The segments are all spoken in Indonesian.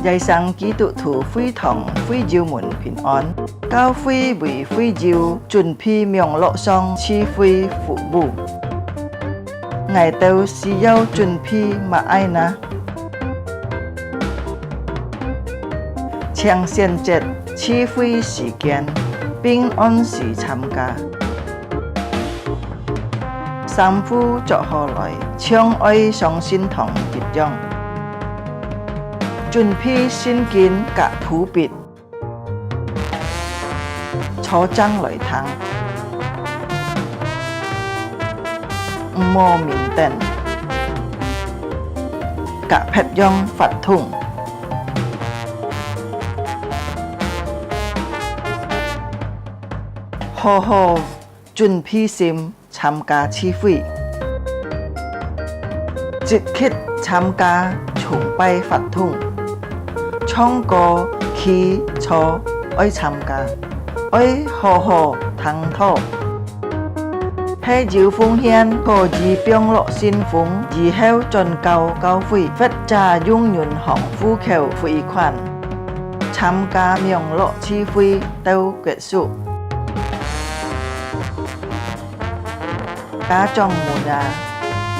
日生基督徒會堂會照們平安，教會為會照準備名錄上賜會服務。我哋需要準備乜嘢呢？請選擇賜會時間並按時參加。三步做下來，將愛上信堂結帳。準備聖經及譜別，初章來聽，唔好面燈，及培養法通，好好準備心參加聚會，積極參加崇拜法通。唱歌、祈禱，愛參加，愛好好聽禱。喺照奉獻可以並落信封，以後進教教會，或者用銀行戶口匯款。參加名錄聚會到結束。家長們啊，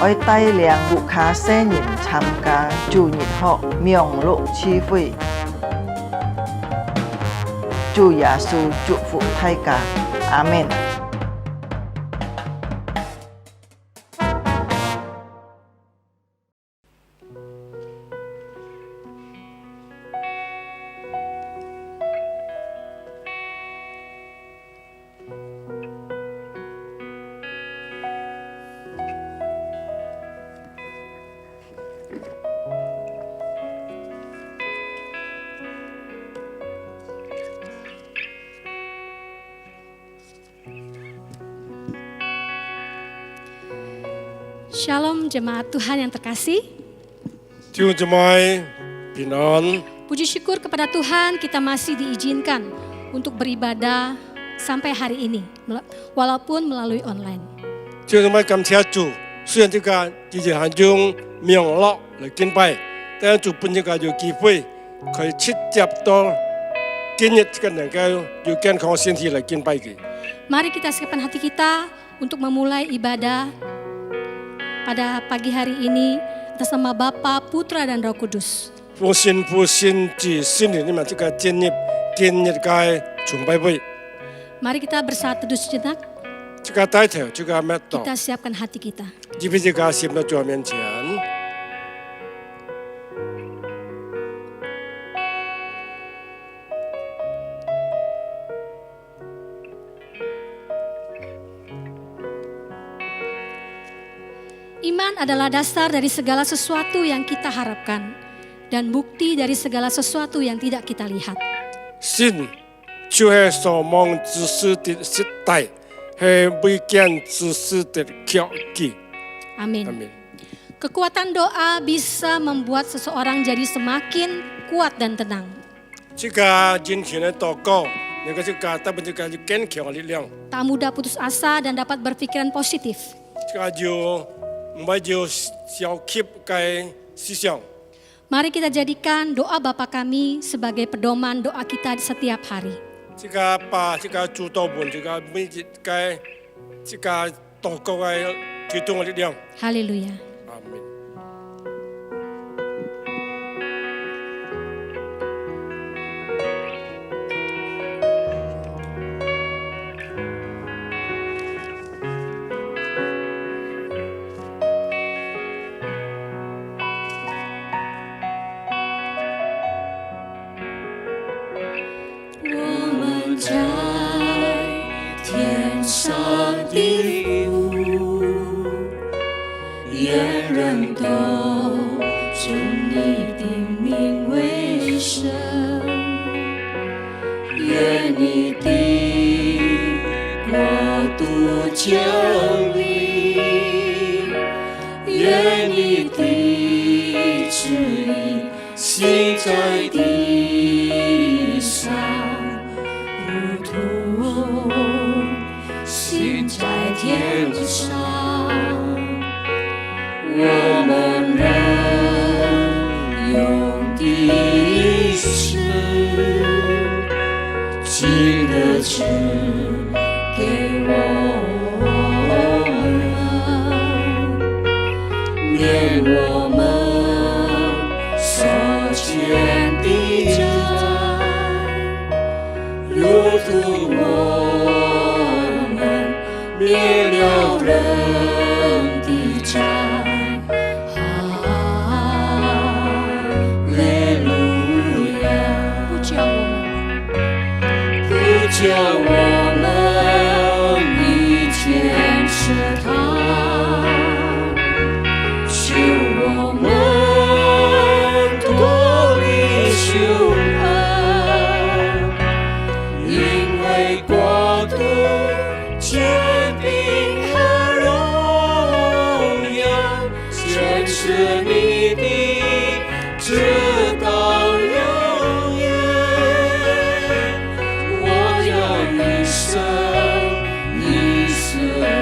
愛帶領顧客新人參加主日學名錄聚會。主耶穌祝福大家，阿們。Shalom jemaat Tuhan yang terkasih. Jemaat Pinon. Puji syukur kepada Tuhan kita masih diizinkan untuk beribadah sampai hari ini, walaupun melalui online. Jemaat 感謝主，雖然這個只是係用名錄來敬拜，但主本身個有機會可以直接到今日這個能夠有健康身體來敬拜佢。Mari kita siapkan hati kita untuk memulai ibadah pada pagi hari ini atas nama Bapa, Putra dan Roh Kudus. Mari kita bersatu sejenak. Kita siapkan hati kita. Iman adalah dasar dari segala sesuatu yang kita harapkan dan bukti dari segala sesuatu yang tidak kita lihat. Sin, Tuhan semang jisu di sitai, bukan jisu di kaki. Amin. Kekuatan doa bisa membuat seseorang jadi semakin kuat dan tenang. Jika jinjingan doa, jika tak berjika jikan liang. Tak mudah putus asa dan dapat berpikiran positif. Mari kita jadikan doa Bapa kami sebagai pedoman doa kita di setiap hari. Haleluya. Amin. 在天上的父，愿人都尊你的名为圣，愿你的国度降临，愿你的旨意行在地上。行在天上，我们人用的事，记得赐给我们，免我们所欠的债，如同我们免了人的债。叫我们以前是他，救我们脱离羞恨，因为国度、权柄和荣耀，全是你的，直到永远。以色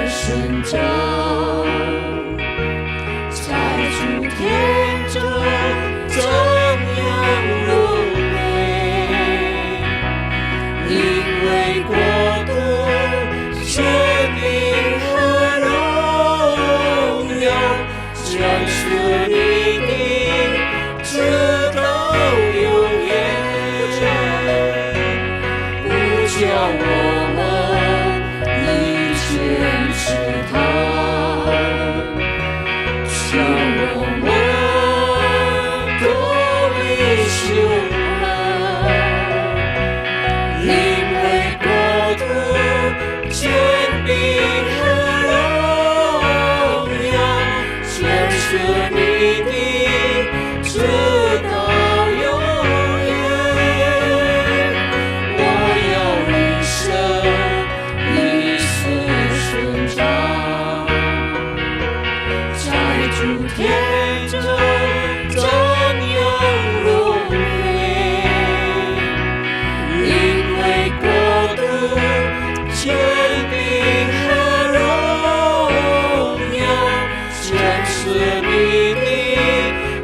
伸张，在主天中怎样荣美，因为国度、权柄和荣耀，全是你的，直到永远。不叫我们以前是他，叫我们脱离羞恨，因为国度、权柄和荣耀，全是你的，直到永远。天中怎样荣美，因为国度、权柄和荣耀，全是你的，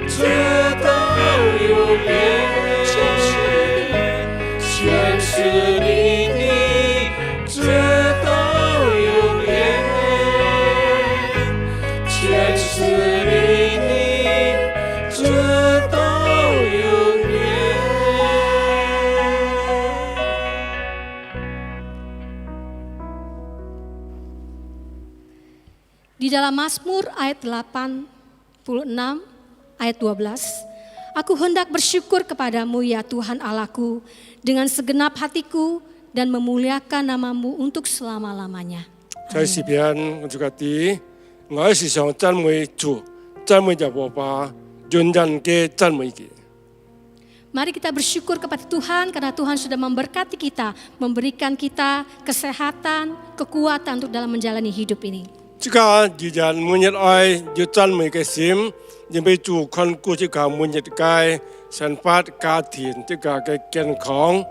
直到永远。全是你的，直到永远。全是你的，直到永远。Di dalam Mazmur ayat 86 ayat 12, aku hendak bersyukur kepadamu ya Tuhan Allahku dengan segenap hatiku dan memuliakan namamu untuk selama-lamanya. 在诗篇我就讲我时常赞美主，赞美耶和华，仍然嘅赞美佢。Mari kita bersyukur kepada Tuhan karena Tuhan sudah memberkati kita, memberikan kita kesehatan, kekuatan untuk dalam menjalani hidup ini. 这个依然每日愛要讚美嘅心，因為主看顧這個每日嘅生活家庭這個嘅健康，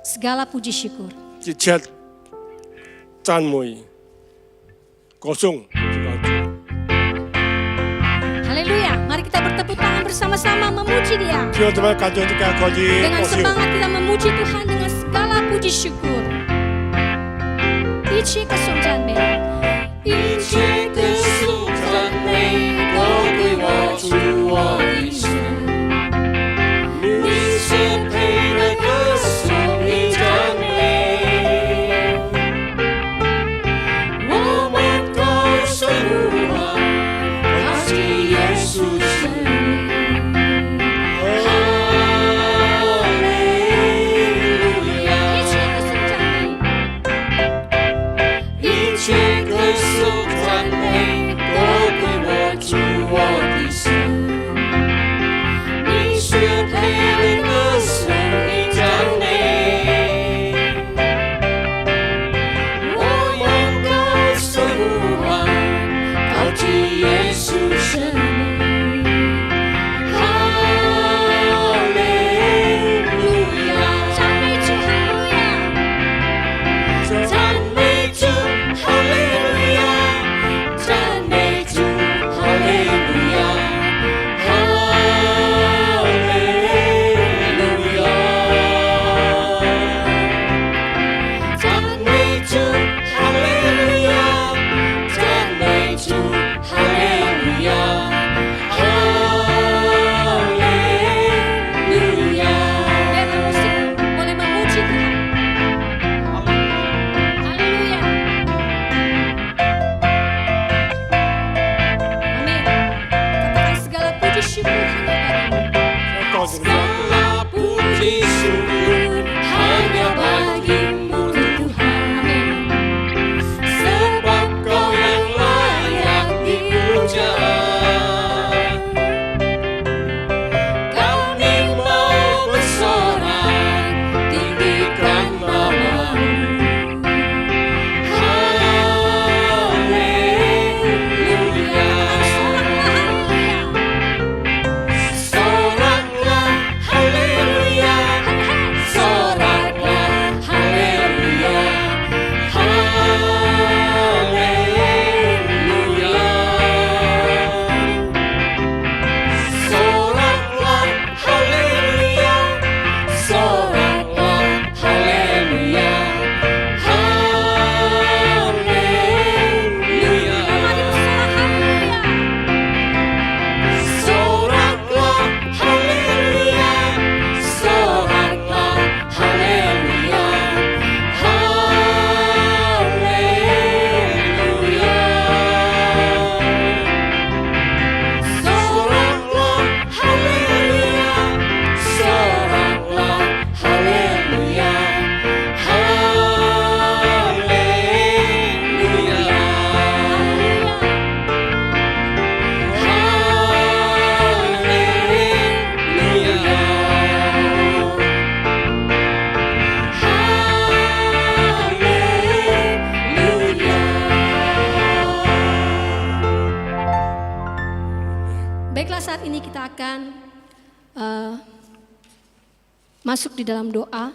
Segala puji syukur. 一切讚美歌頌。 Haleluya, mari kita bertepuk tangan bersama-sama memuji Dia. 弟兄姊妹，感謝大家可以 Dengan 歌頌。 semangat kita memuji Tuhan dengan segala puji syukur. 一切歌颂赞美，一切歌颂赞美都归我主我的神，你是配得歌颂的赞美，我们高声呼喊，他是耶稣神。 一切歌颂赞美。Baiklah, saat ini kita akan masuk di dalam doa.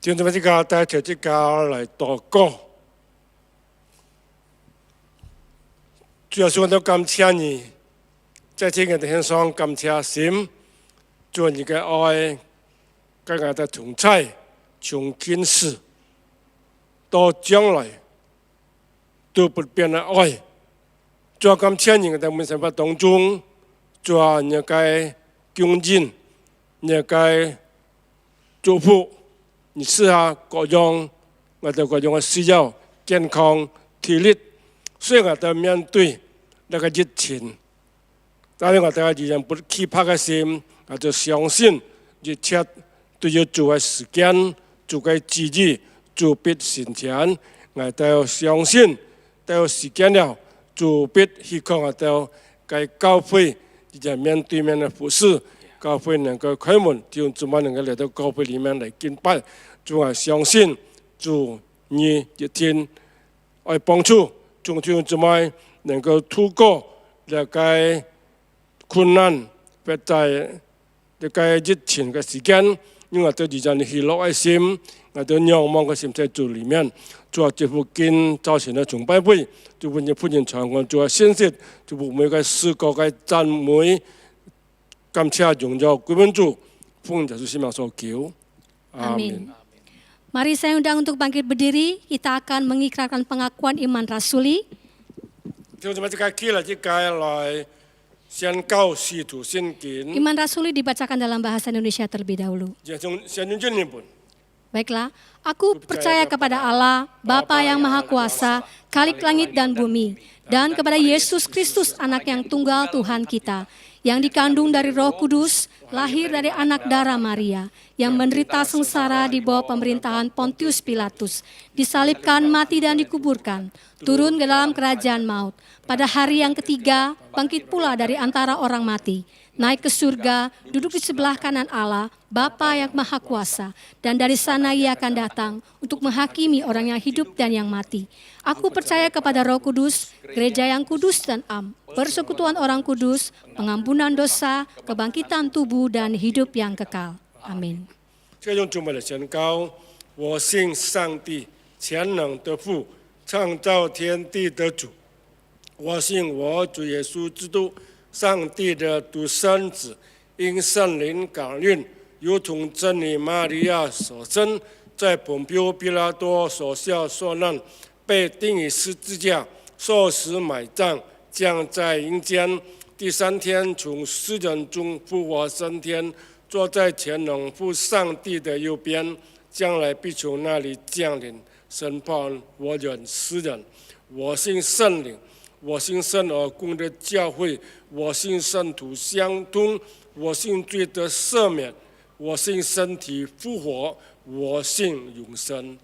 弟兄姊妹，这个带着这个来祷告。主要是我都感谢你，在这个天上感谢神，做你的爱，跟我的同在，从今世到将来都不变的爱。主要感谢你在我们生活当中，主要你该恭敬，你该祝福。 你試下各樣我哋各樣嘅需要、健康、體力，雖然我哋面對那個疫情，但係我哋依然不氣魄嘅心，我就相信一切都要做嘅時間、做嘅自己、做必成全，我哋相信到時間了，做必希望我哋嘅教會依然面對面嘅服侍。 教會能夠開門，弟兄姊妹能夠來到教會裡面來敬拜，主啊，相信主你一天愛幫助，眾弟兄姊妹能夠度過呢個困難，或在呢個疫情嘅時間，因為我哋依然喜樂嘅心，我哋仰望嘅心在主裡面，主啊，這附近早晨嘅崇拜會，就為你父親長官，主啊，獻上，就每個詩歌嘅讚美。 感謝榮耀歸本主，奉耶穌聖名所求。 Amin. Mari saya undang untuk bangkit berdiri. Kita akan mengikrarkan pengakuan iman rasuli. 弟兄姊妹，這個起來，這個來宣告使徒信經。 Iman rasuli dibacakan dalam bahasa Indonesia terlebih dahulu. 先用英文。 Baiklah, aku percaya kepada Allah, Bapa yang Maha Kuasa, Khalik langit dan bumi, dan kepada Yesus Kristus, Anak yang tunggal Tuhan kita, yang dikandung dari Roh Kudus, lahir dari anak darah Maria, yang menderita sengsara di bawah pemerintahan Pontius Pilatus, disalibkan, mati dan dikuburkan, turun ke dalam kerajaan maut. Pada hari yang ketiga, bangkit pula dari antara orang mati, naik ke surga, duduk di sebelah kanan Allah, Bapa yang Maha Kuasa, dan dari sana Ia akan datang untuk menghakimi orang yang hidup dan yang mati. Aku percaya kepada Roh Kudus, gereja yang kudus dan am, persekutuan orang kudus, pengampunan dosa, kebangkitan tubuh dan hidup yang kekal. Amin. 这用中文的宣告，我信上帝全能的父，创造天地的主。我信我主耶稣基督，上帝的独生子，因圣灵感孕，如同真理玛利亚所生，在本丢比拉多所下受难，被钉于十字架，受死埋葬，降在阴间，第三天从死人中复活升天，坐在全能父上帝的右边，将来必从那里降临审判活人死人。我信圣灵。 我信圣而共的教会，我信圣徒相通，我信罪得赦免，我信身体复活，我信永生。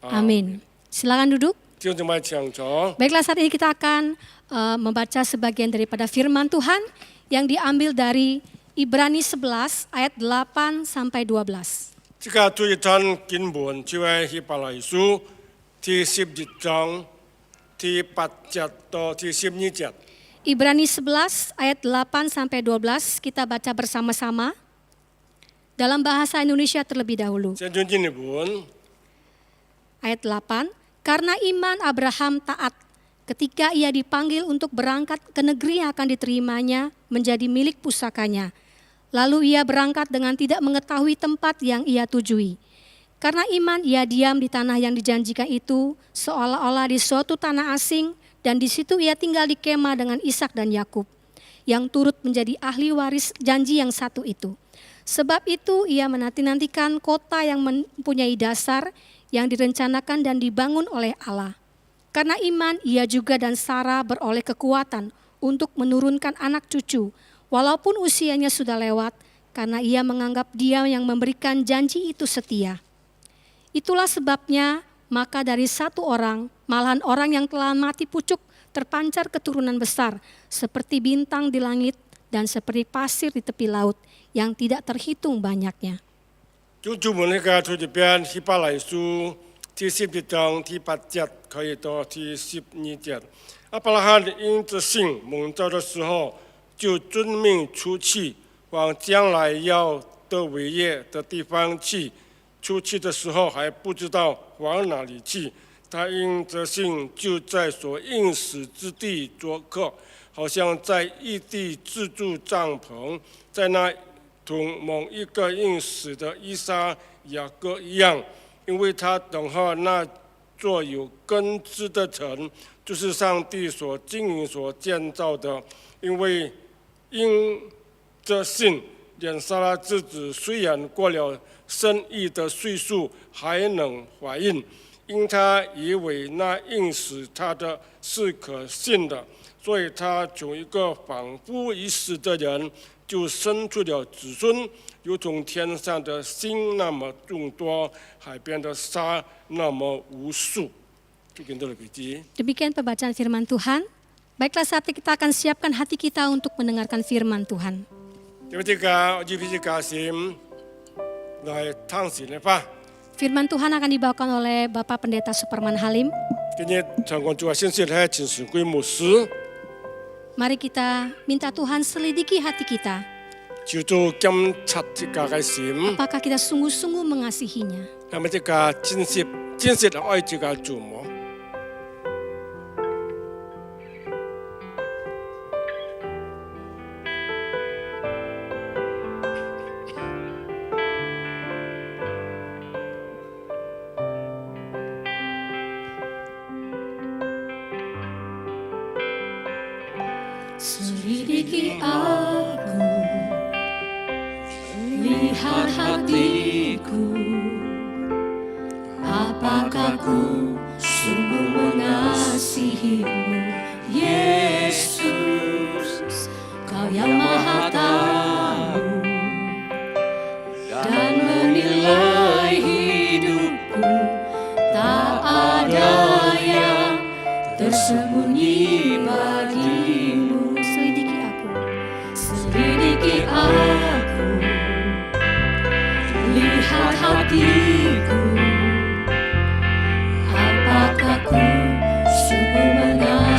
Amin. Silakan duduk. 弟兄姊妹请坐。 Baiklah, saat ini kita akan membaca sebagian daripada firman Tuhan yang diambil dari Ibrani 11 ayat 8 sampai 12. 这个最章经文就係希伯來書第11章。 第8節到第12節。 Ibrani 11 ayat 8 sampai 12 kita baca bersama-sama dalam bahasa Indonesia terlebih dahulu. 先用英文。 Ayat 8, karena iman Abraham taat ketika ia dipanggil untuk berangkat ke negeri yang akan diterimanya menjadi milik pusakanya. Lalu ia berangkat dengan tidak mengetahui tempat yang ia tujui. Karena iman ia diam di tanah yang dijanjikan itu, seolah-olah di suatu tanah asing, dan di situ ia tinggal di kemah dengan Ishak dan Yakub, yang turut menjadi ahli waris janji yang satu itu. Sebab itu ia menanti-nantikan kota yang mempunyai dasar, yang direncanakan dan dibangun oleh Allah. Karena iman ia juga dan Sarah beroleh kekuatan untuk menurunkan anak cucu, walaupun usianya sudah lewat, karena ia menganggap Dia yang memberikan janji itu setia. Itulah sebabnya, maka dari satu orang, malahan orang yang telah mati pucuk, terpancar keturunan besar, seperti bintang di langit dan seperti pasir di tepi laut, yang tidak terhitung banyaknya. 就注文那个出这边希伯來書第11章第8節可以到第12節。亚伯拉罕因着信蒙召的时候，就遵命出去，往将来要得伟业的地方去。出去的时候还不知道往哪里去，他因着信就在所应许之地作客，好像在异地自住帐篷，在那同某一个应许的以撒、雅各一样，因为他等候那座有根基的城，就是上帝所经营、所建造的。因着信，连撒拉之子虽然过了生育的岁数，还能怀孕，因他以为那应许他的是可信的，所以他从一个仿佛已死的人，就生出了子孙，如同天上的星那么众多，海边的沙那么无数。Demikian pembacaan firman Tuhan. Baiklah, saatnya kita akan siapkan hati kita untuk mendengarkan firman Tuhan. Firman Tuhan akan dibawakan oleh Bapak Pendeta Superman Halim. Mari kita minta Tuhan selidiki hati kita. Apakah kita sungguh-sungguh mengasihinya? Selidiki aku, lihat hatiku, apakah ku sungguh mengasihimu, Yesus, Kau yang Maha Tahu dan menilai hidupku, tak ada yang tersembunyi bagimu. Selidiki aku, lihat hatiku, apakah ku sungguh mengasihimu,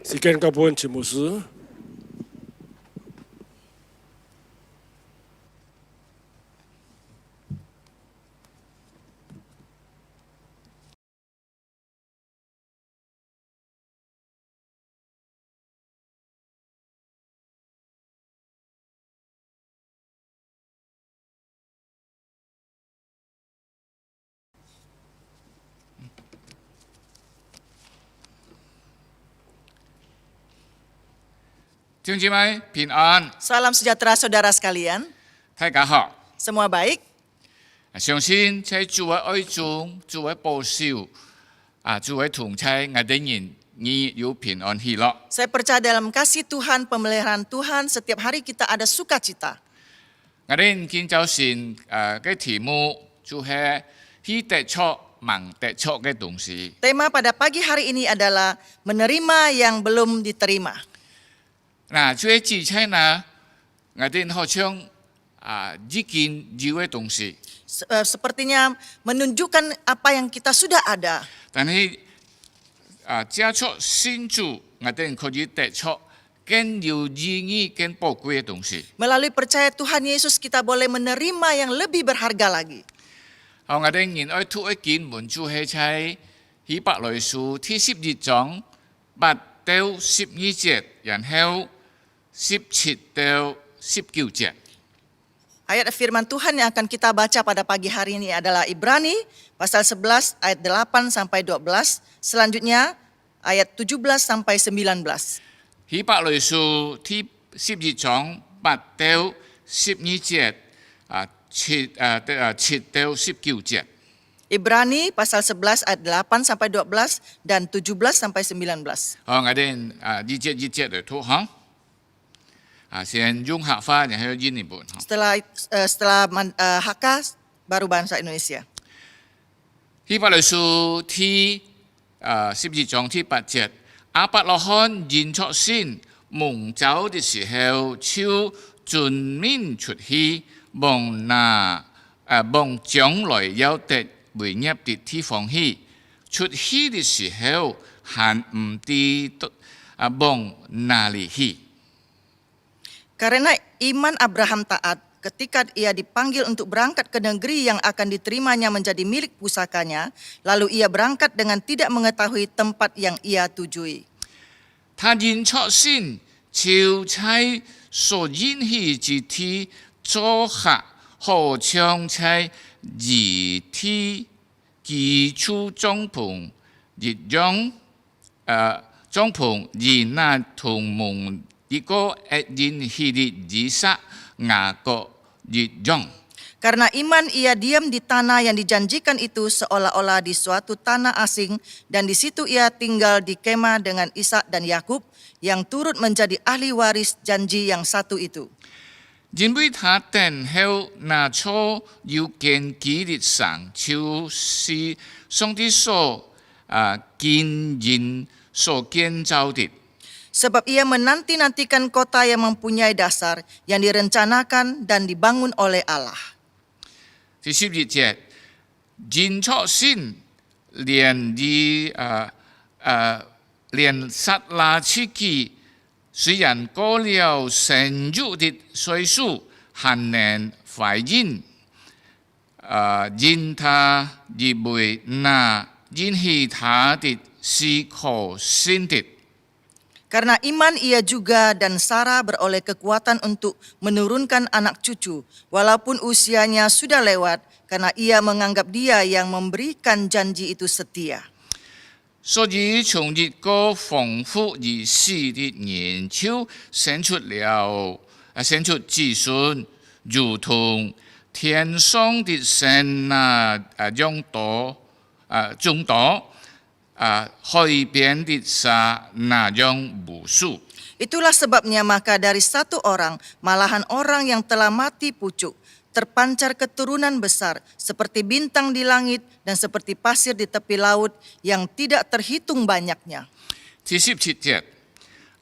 時間交俾陳牧師。弟兄姊妹平安， Salam sejahtera saudara sekalian. 大家好。 Semua baik? 相信在主的愛中，主的保守，主的同在，我哋人你有平安喜樂。 Saya percaya dalam kasih Tuhan, pemeliharaan Tuhan, setiap hari kita ada sukacita. 我哋今朝先嘅題目就係去得着盲得着嘅東西。 Tema pada pagi hari ini adalah menerima yang belum diterima. 嗱，最之前呢，我哋好像已經有嘅東西， Sepertinya menunjukkan apa yang kita sudah ada. 但係接觸新主，我哋可以得着更有意義、更寶貴嘅東西。 Melalui percaya Tuhan Yesus kita boleh menerima yang lebih berharga lagi. 我哋現愛讀嘅經文就係喺希伯來書第12章8到12節，然後17到19節。 Ayat firman Tuhan yang akan kita baca pada pagi hari ini adalah Ibrani pasal 11 ayat 8 sampai 12. Selanjutnya ayat 17 sampai 19. 希伯來書第12章8到12節7到19節。 Ibrani pasal 11 ayat 8 sampai 12 dan 17 sampai 19. 我哋一節嚟讀哈。先用客話，然後英文。 Setelah HK baru bahasa Indonesia. 希伯來書第12章第8節，亞伯拉罕認出先蒙召的時候，就遵命出去，望將來要得為業的地方去。出去的時候，還唔知望哪裡去。 Karena iman Abraham taat ketika ia dipanggil untuk berangkat ke negeri yang akan diterimanya menjadi milik pusakanya, lalu ia berangkat dengan tidak mengetahui tempat yang ia tujui. 他認出先，就在所應許之地作客，好像在異地居住帳篷一樣，帳篷以那同蒙一個應許的以撒雅各一樣。 Karena iman ia diam di tanah yang dijanjikan itu seolah-olah di suatu tanah asing, dan di situ ia tinggal di kemah dengan Ishak dan Yakub yang turut menjadi ahli waris janji yang satu itu. 因為他等候那初有根基的神，就是上帝所建造所建造的。 Sebab ia menanti-nantikan kota yang mempunyai dasar, yang direncanakan dan dibangun oleh Allah. 第12節，認出先，連撒拉自己雖然過了生育的歲數，還能懷孕，因他以為那應許他的是可信的。 Karena iman ia juga dan Sarah beroleh kekuatan untuk menurunkan anak cucu, walaupun usianya sudah lewat, karena ia menganggap dia yang memberikan janji itu setia. 所以從一個豐富而死的研究生出子孫，如同天上的神眾多。 海邊的沙那樣無數。 Itulah sebabnya maka dari satu orang, malahan orang yang telah mati pucuk, terpancar keturunan besar seperti bintang di langit dan seperti pasir di tepi laut yang tidak terhitung banyaknya. 第17節，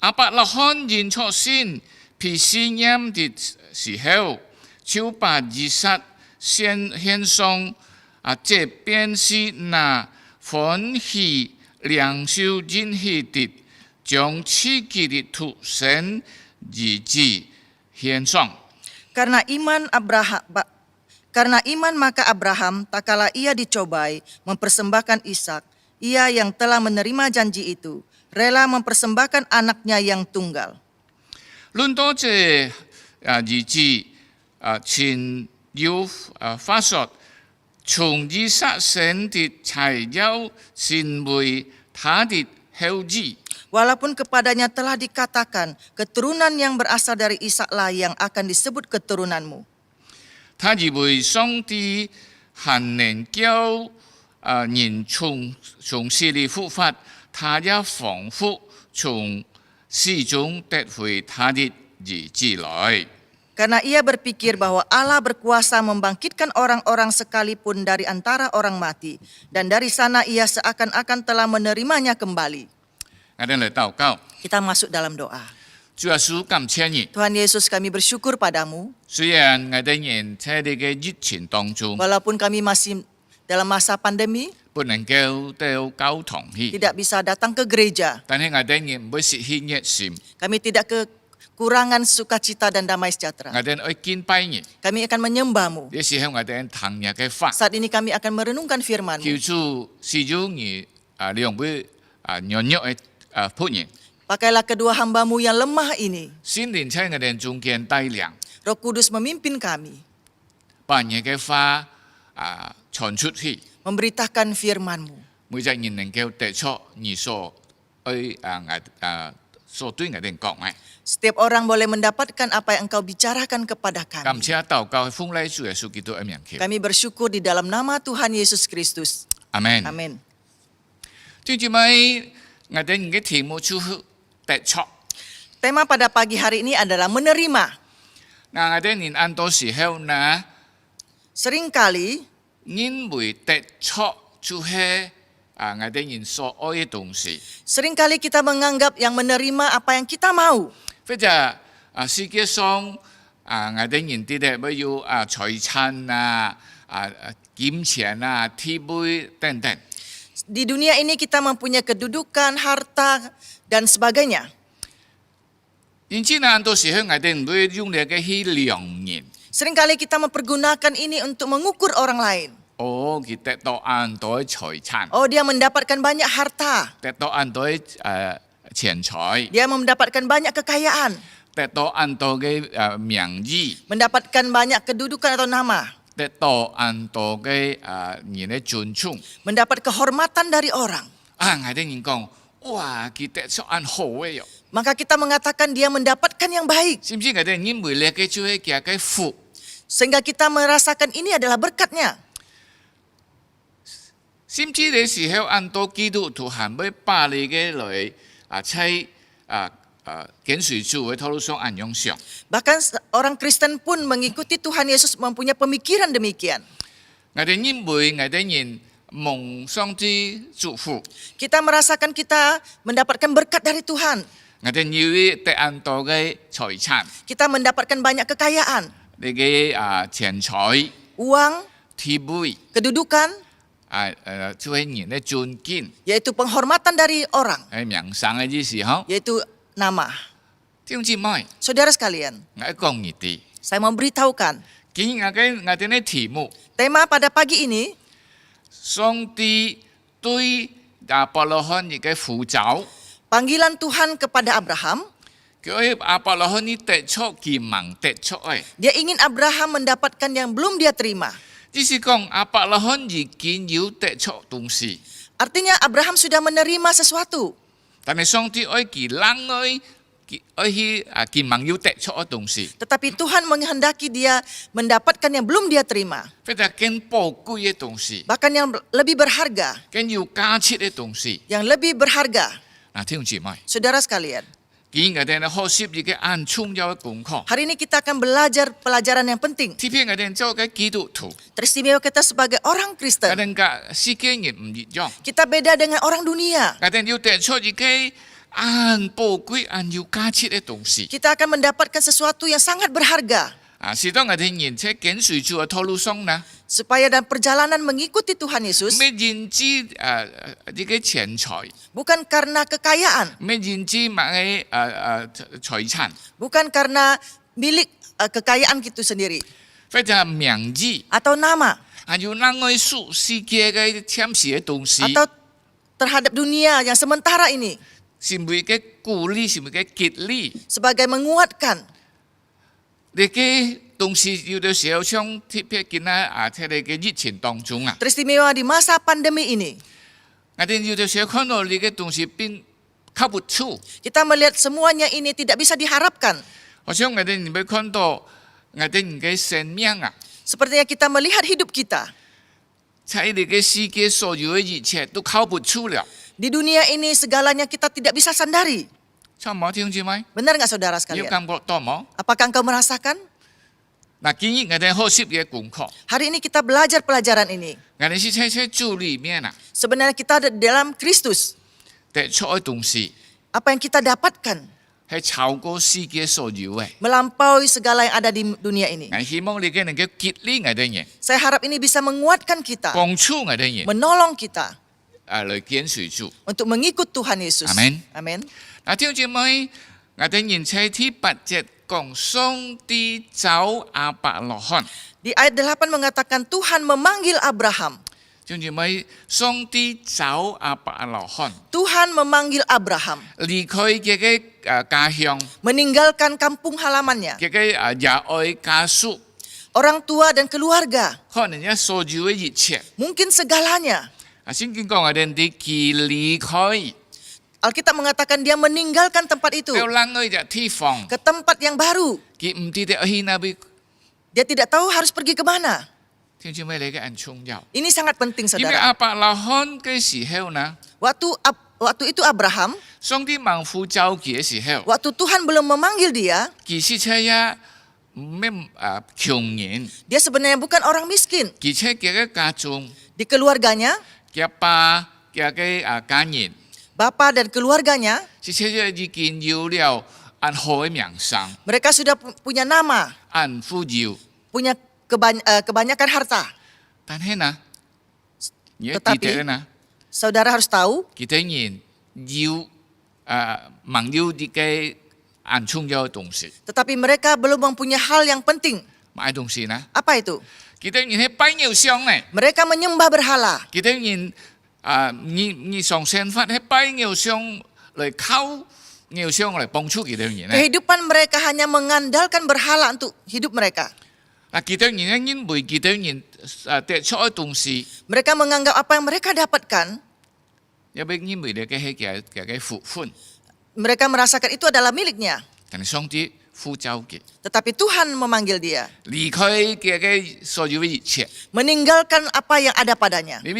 亞伯拉罕認出先，被試驗的時候，就把以撒獻上，這便是那歡喜領受應許的將自己的獨生兒子獻上。 Karena iman maka Abraham tak kala ia dicobai mempersembahkan Ishak, ia yang telah menerima janji itu rela mempersembahkan anaknya yang tunggal. 論到這兒子前要發說，從以撒生的才要成為他的後裔。 Walaupun kepadanya telah dikatakan keturunan yang berasal dari Ishaklah yang akan disebut keturunanmu. 他以為上帝還能叫人從死裏復活，他也仿佛從死中奪回他的兒子來。 Karena ia berpikir bahwa Allah berkuasa membangkitkan orang-orang sekalipun dari antara orang mati. Dan dari sana ia seakan-akan telah menerimanya kembali. 我哋嚟禱告， Kita masuk dalam doa. 主耶穌感謝你。 Tuhan Yesus, kami bersyukur padamu. 雖然我哋人喺你嘅疫情當中， Walaupun kami masih dalam masa pandemi, 不能夠到教堂去， tidak bisa datang ke gereja. 但係我哋人唔會失去熱心， Kami tidak kekurangan sukacita dan damai sejahtera. 我哋愛敬拜你。 Kami akan menyembahmu. 呢時候我哋聽日嘅法， Saat ini kami akan merenungkan firman-Mu. 求主使用你兩位軟弱嘅僕人， Pakailah kedua hamba-Mu yang lemah ini. 聖靈喺我哋中間帶領， Roh Kudus memimpin kami. 把你嘅話傳出去， Memberitakan firman-Mu. 每隻人能夠得出你所所對我哋講嘅。 Setiap orang boleh mendapatkan apa yang Engkau bicarakan kepada 感 kami. 謝禱告，奉禮主耶穌基督嘅名求， Kami bersyukur di dalam nama Tuhan Yesus Kristus. 阿門。 Amin. 弟兄姊妹，我哋嘅題目就係得出。 Tema pada pagi hari ini adalah menerima. 嗱，我哋人按多時候呢， Seringkali 因為得出就係我哋人所愛嘅東西， Seringkali kita menganggap yang menerima apa yang kita mau. 或者世界上我哋人啲咧，比如財產金錢地位等等。 Di dunia ini kita mempunyai kedudukan, harta, dan sebagainya. 因此呢，按多時候我哋唔會用嚟嘅去量人。 Seringkali kita mempergunakan ini untuk mengukur orang lain. 哦，佢得到按多財產， Oh, dia mendapatkan banyak harta. 得到按多錢財， Dia mendapatkan banyak kekayaan. 得到按多嘅名譽。 Mendapatkan banyak kedudukan atau nama. 得到按多嘅人嘅尊重。 Mendapat kehormatan dari orang. 我哋人講，哇，佢得出按好嘅哟。 Maka kita mengatakan dia mendapatkan yang baik. 是唔是我哋人為咧嘅就係佢嘅福？ Sehingga kita merasakan ini adalah berkatnya. 是唔是嘅時候按多基督徒係咪把你嘅來喺跟隨主嘅道路上按用上？ Bahkan orang Kristen pun mengikuti Tuhan Yesus mempunyai pemikiran demikian. 我哋因為我哋人蒙上帝祝福， Kita merasakan kita mendapatkan berkat dari Tuhan. 我哋以為得按多嘅財產， Kita mendapatkan banyak kekayaan, 你嘅錢財、 uang, 地位， kedudukan, 就係人嘅尊敬， yaitu penghormatan dari orang, 喺名聲嘅時候， yaitu nama. 弟兄姊妹， Saudara sekalian, 我講你哋， saya memberitahukan 今日我哋嘅題目。 tema pada pagi ini, 上帝對亞伯拉罕嘅呼召， panggilan Tuhan kepada Abraham. 佢亞伯拉罕呢得出期望得出嘅， Dia ingin Abraham mendapatkan yang belum dia terima. 只是講亞伯拉罕已經要得出東西， Artinya Abraham sudah menerima sesuatu. 但係上帝愛佢人愛去期望要得出嘅東西， Tetapi Tuhan menghendaki dia mendapatkan yang belum dia terima. 或者更寶貴嘅東西， Bahkan yang lebih berharga. 更有價值嘅東西。 Yang lebih berharga. 嗱，弟兄姊妹， Saudara sekalian, 今日我哋學習一個很重要嘅功課， hari ini kita akan belajar pelajaran yang penting. 特別我哋做嘅基督徒， Teristimewa kita sebagai orang 我 Kristen. 哋嘅世界人唔一樣， Kita beda dengan orang dunia. 我哋要得出一個很寶貴、很有價值嘅東西。 Kita akan mendapatkan sesuatu yang sangat berharga. 是當我哋認識緊隨住嘅道路上呢， supaya dalam perjalanan mengikuti Tuhan Yesus 咩認知呢個錢財， bukan karena kekayaan, 咩認知買財產， bukan karena milik kekayaan itu sendiri 或者名義， atau nama 還有另外屬世界嘅暫時嘅東西， atau terhadap dunia yang sementara ini 是每個鼓勵，是每個激勵。 sebagai menguatkan. 你嘅東西有的時候像特別見喺呢個疫情當中啊， Teristimewa di masa pandemi ini, 我哋有的時候看到你嘅東西變靠不住， kita melihat semuanya ini tidak bisa diharapkan. 好像我哋會看到我哋嘅生命啊， Sepertinya kita melihat hidup kita. 在你嘅世界所有嘅一切都靠不住了。 Di dunia ini segalanya kita tidak bisa sandari. 差唔多弟兄姊妹， Benar nggak saudara 有 sekalian? 感覺到冇？ Apakah engkau merasakan? 嗱，今日我哋學習嘅功課， Hari ini kita belajar pelajaran ini. 我哋是在主裏面啊， Sebenarnya kita ada di dalam Kristus. 得出嘅東西 Apa yang kita dapatkan 係超過世界所有嘅。 melampaui segala yang ada di dunia ini. 我希望你嘅能夠激勵我哋人， Saya harap ini bisa menguatkan kita, 幫助我哋人， menolong kita 嚟跟隨主。 untuk mengikut Tuhan Yesus. Amin. Amin. 嗱，弟兄姊妹，我哋人在第8節講上帝找亞伯拉罕， Di ayat 8 mengatakan Tuhan memanggil Abraham. 弟兄姊妹，上帝找亞伯拉罕 Tuhan memanggil Abraham 離開佢嘅家鄉， meninggalkan kampung halamannya, 佢嘅也愛家屬， orang tua dan keluarga, 可能一所有嘅一切。 mungkin segalanya. 聖經講我哋啲佢離開， Alkitab mengatakan dia meninggalkan tempat itu 到另外一個地方， ke tempat yang baru. 佢唔知道去哪邊。 Dia tidak tahu harus pergi kemana. 弟兄姊妹，你嘅很重要。 Ini sangat penting 因為 saudara. 亞伯拉罕嘅時候呢， Waktu itu Abraham, 上帝猛呼召佢嘅時候， waktu Tuhan belum memanggil dia, 其實佢咩窮人， dia sebenarnya bukan orang miskin. 而且佢嘅家中， Di keluarganya, 佢爸佢嘅家人， bapa dan keluarganya, 而且佢已經有了按好嘅名聲， mereka sudah punya nama, 按富有。 punya kebanyakan harta. 但係呢，你要記 Tetapi 得呢， saudara harus tahu, 佢哋人要忘了啲嘅很重要嘅東西， tetapi mereka belum mempunyai hal yang penting. 買東西呢， Apa itu? 佢哋人係拜偶像呢， Mereka menyembah berhala. 佢哋人你上生法係拜偶像嚟靠偶像嚟幫助佢哋人呢。 Kehidupan mereka hanya mengandalkan berhala untuk hidup mereka. 嗱，佢哋人因為佢哋人得出嘅東西， Mereka menganggap apa yang mereka dapatkan, 因為因為你嘅嘅福分， mereka merasakan itu adalah miliknya. 但係上帝呼召佢 Tetapi Tuhan memanggil dia, 離開佢嘅所有嘅一切， meninggalkan apa yang ada padanya. 你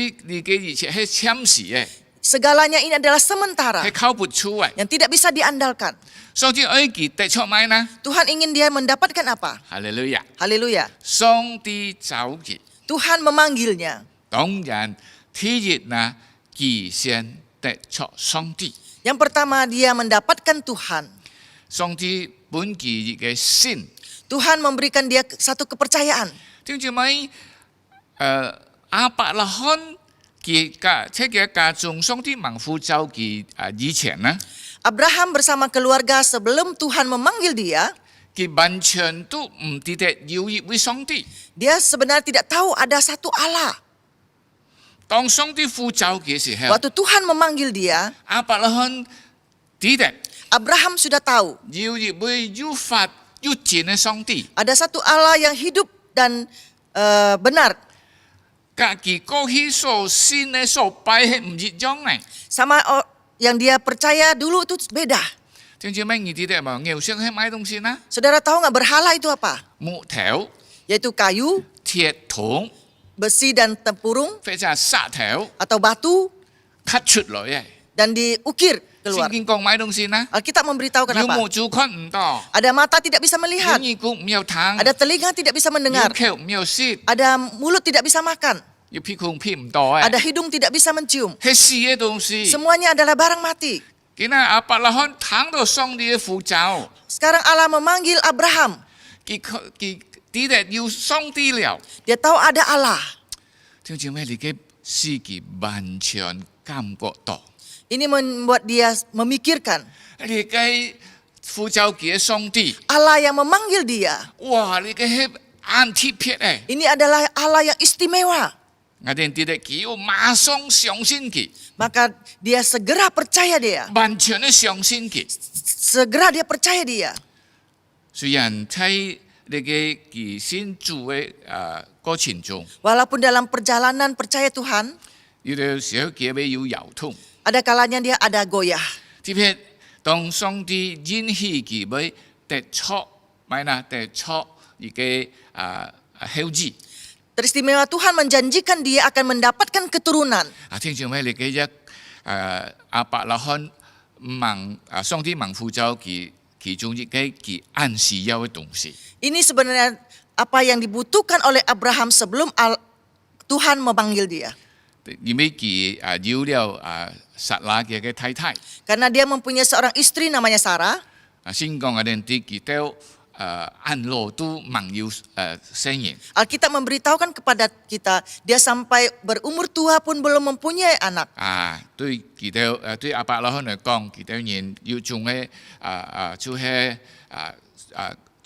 嘅一切係暫時嘅， Segalanya ini adalah sementara, 係靠不出嘅。 yang tidak bisa diandalkan. 上帝愛佢得出咩呢？ Tuhan ingin dia mendapatkan apa? 哈利路亞！ Haleluya. 上帝找佢， Tuhan memanggilnya. 當然第一呢，佢先得出上帝。 Yang pertama dia mendapatkan Tuhan. 上帝本佢嘅信， Tuhan memberikan dia satu kepercayaan. 聽住咪？亞伯拉罕佢嘅家中，上帝猛呼召佢以前呢， Abraham bersama keluarga sebelum Tuhan memanggil dia, 佢完全都唔記得有一位上帝。 dia sebenarnya tidak tahu ada satu Allah. 當上帝呼召佢嘅時候， Waktu Tuhan memanggil dia, 亞伯拉罕記得 Abraham sudah tahu 有一位有法有錢嘅上帝， ada satu Allah yang hidup dan benar. 家己過去所信嘅所拜係唔一樣嘅。 Sama yang dia percaya dulu itu beda. 聽住咩？你記得嘛？偶像係買東西呢？ Saudara tahu nggak berhala itu apa? 木頭、 Yaitu kayu, 鐵桶 besi dan tempurung 或者石頭 atau batu 刻出來嘅。 dan diukir 聖 keluar. 經講買東西呢？ Alkitab memberitahukan 有 apa? 目珠看唔到， Ada mata tidak bisa 有 melihat, 耳骨唔有聽， ada telinga tidak bisa 有 mendengar, 口唔有舌， ada mulut tidak bisa makan, 有屁股屁唔到嘅， ada hidung tidak bisa mencium. 係死嘅東西。 Semuanya adalah barang mati. 見到亞伯拉罕聽到上帝嘅呼召， Sekarang Allah memanggil Abraham. 佢啲咧要上帝了。 Dia tahu ada Allah. 弟兄姊妹，你嘅世界完全感覺到， Ini membuat dia memikirkan 你嘅呼召嘅上帝， Allah yang memanggil dia. 哇！你嘅係眼貼撇誒， Ini adalah Allah yang istimewa. 我哋啲咧叫馬上相信佢， Maka dia segera percaya dia. 完全嘅相信佢。 Segera dia percaya dia. 雖然喺你嘅佢先做嘅過程中， Walaupun dalam perjalanan percaya Tuhan, 有啲時候佢會有搖痛， ada kalanya dia ada goyah. 特別當上帝允許佢會得錯，咪嗱得錯而嘅後子。 Teristimewa Tuhan menjanjikan dia akan mendapatkan keturunan. 聽住咩？你嘅一阿伯拉罕上帝蒙呼召其中一個佢按時要嘅東西。 Ini sebenarnya apa yang dibutuhkan oleh Abraham sebelum Tuhan memanggil dia. 因為佢有了撒拉嘅太太， Karena dia mempunyai seorang istri namanya Sarah. 先講我哋啲佢都按路都蒙要生人。 Alkitab memberitahukan kepada kita, dia sampai berumur tua pun belum mempunyai anak. 對佢都對阿伯拉罕嚟講，佢都人要做嘅就係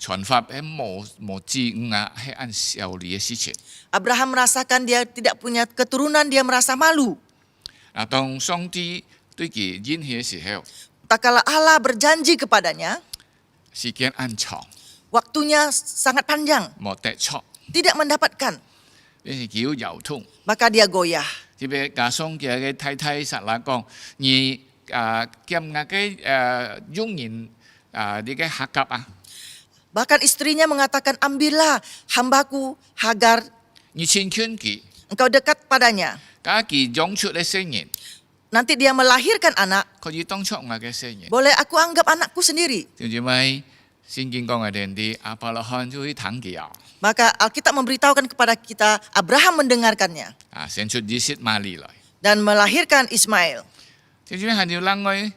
傳法係冇知誤係按效理嘅事情。 Abraham merasakan dia tidak punya keturunan, dia merasa malu. 當上帝對佢允許嘅時候， Tak kala Allah berjanji kepadanya, 時間很長， waktunya sangat panjang, 冇得錯， tidak mendapatkan. 呢係叫搖痛。 Maka dia goyah. 特別加上佢嘅太太撒拉講，你兼我嘅傭人你嘅下甲啊， Bahkan istrinya mengatakan, ambillah hambaku Hagar, 你親近佢， engkau dekat padanya. 假佢養出嘅生人， Nanti dia melahirkan anak, 佢要當出我嘅生人。 boleh aku anggap anakku sendiri. 弟兄姊妹，聖經講我哋啲亞伯拉罕就去睇佢啊， Maka Alkitab memberitahukan kepada kita, Abraham mendengarkannya 生出以色馬利來。 dan melahirkan Ismail. 弟兄姊妹係要諗佢，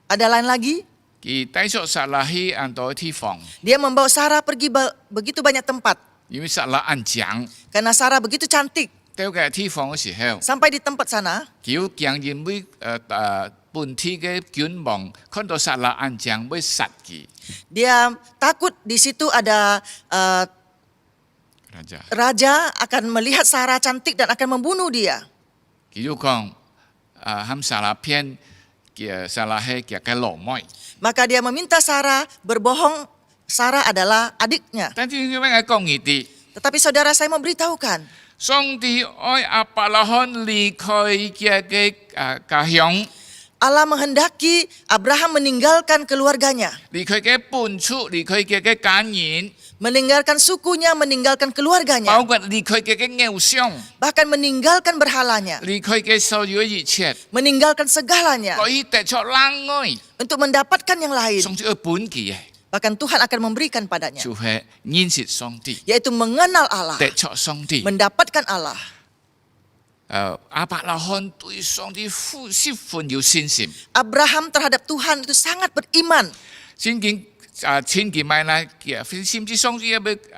Ada lain lagi, 佢帶出撒拉去按到地方， dia membawa Sarah pergi begitu banyak tempat. 因為撒拉按講， Karena Sarah begitu cantik. 到嘅地方嘅時候， Sampai di tempat sana, 叫強人會本地嘅君王看到撒拉按講會殺佢。 dia takut di situ ada Raja， raja akan melihat Sarah cantik dan akan membunuh dia. 佢就講喊撒拉騙嘅撒拉係佢嘅老妹。 Maka dia meminta Sarah berbohong, Sarah adalah adiknya. 但弟兄姊妹我講呢啲， Tetapi saudara saya memberitahukan, 上帝愛亞伯拉罕離開佢嘅家鄉， Allah menghendaki Abraham meninggalkan keluarganya, 離開嘅本處，離開佢嘅家人， meninggalkan sukunya, meninggalkan 包 keluarganya, 括離開佢嘅偶像， bahkan meninggalkan berhalanya, 離開嘅所有一切， meninggalkan segalanya 可以得出冷愛， untuk mendapatkan yang lain. 上帝愛本佢嘅， Bahkan Tuhan akan memberikan padanya, 就係認識上帝， yaitu mengenal Allah, 得出上帝。 mendapatkan Allah. 亞伯拉罕對上帝十分有信心。 Abraham terhadap Tuhan itu sangat beriman. 聖經千祈買啦，甚至上帝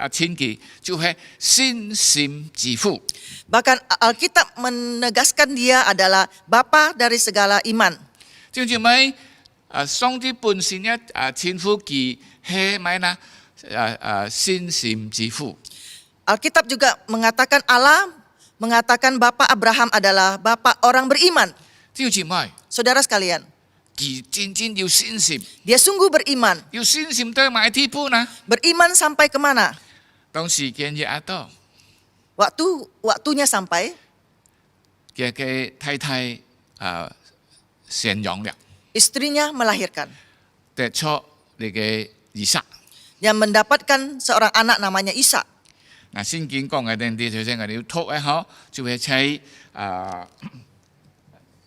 千祈就係信心之父。 Bahkan Alkitab menegaskan dia adalah bapa dari segala iman. 就住咪上帝本身一千父佢係咪啦信心之父。 Alkitab juga mengatakan Allah mengatakan bapa Abraham adalah bapa orang beriman. 就住咪 Saudara sekalian, 佢真正有信心， dia sungguh beriman. 有信心到埋地步呢？ Beriman sampai kemana? 當時間也到， Waktunya sampai 佢嘅太太生養了， istrinya melahirkan 得出你嘅以撒。 yang mendapatkan seorang anak namanya Ishak. 嗱，聖經講嘅啲條聲，我哋要讀一下，就係喺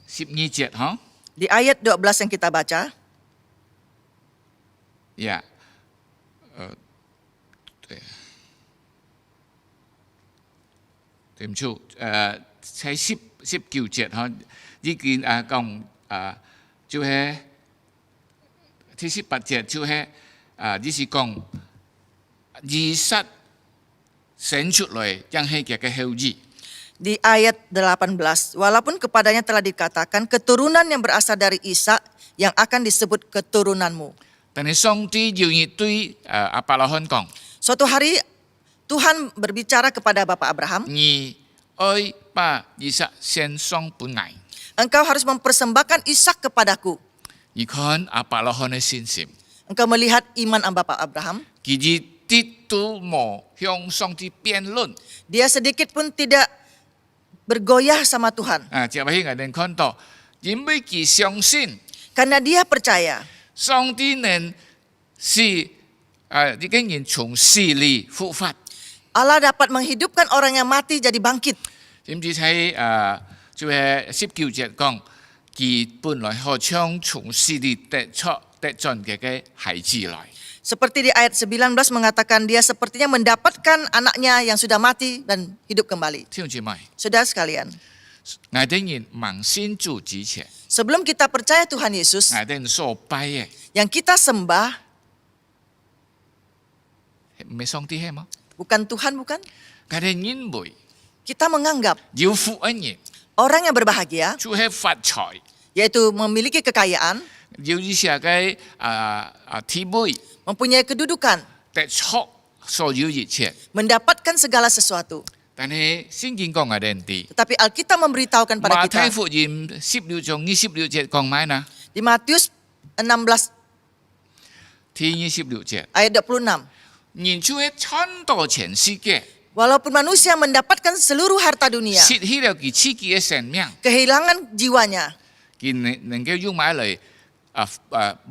12節嚇， Di ayat 12 yang kita baca, 呀，對唔住，喺19節嚇，呢件講就係第18節就係呢是講以撒選出來，將係佢嘅後裔。 Di ayat 18, walaupun kepadanya telah dikatakan keturunan yang berasal dari Ishak yang akan disebut keturunanmu. 但係上帝要熱對亞伯拉罕講： Suatu hari Tuhan berbicara kepada Bapak Abraham, 你愛把以撒獻上本來。 engkau harus mempersembahkan Ishak kepadaku. 你看亞伯拉罕嘅信心， Engkau melihat iman Bapak Abraham, 佢啲都冇向上帝辯論。 dia sedikit pun tidak bergoyah sama Tuhan. 就係我哋看到，因為佢相信 Karena dia percaya 上帝能是已經然從死裏復活。 Allah dapat menghidupkan orang yang mati jadi bangkit. 甚至喺就係19節講，佢本來好像從死裏得進嘅孩子來。 Seperti di ayat 19 mengatakan dia sepertinya mendapatkan anaknya yang sudah mati dan hidup kembali. 弟兄姊妹， Saudara sekalian, 我哋人盲信主之前， sebelum kita percaya Tuhan Yesus, 我哋所拜嘅 yang kita sembah 唔係上帝係嗎？ bukan Tuhan, bukan? 我哋認為 Kita menganggap 要富嘅人 orang yang berbahagia, 就係發財， yaitu memiliki kekayaan, 要以下嘅地位， mempunyai kedudukan, 得出所有一切。 mendapatkan segala sesuatu. 但係聖經講我哋啲， Tetapi Alkitab memberitahukan pada 馬太 kita 福音16章26節講咩呢？ di Matius 16第26節， ayat 26. 人就係賺到全世界， Walaupun manusia mendapatkan seluruh harta dunia, 失去了佢自己嘅生命， kehilangan jiwanya, 佢能夠用買嚟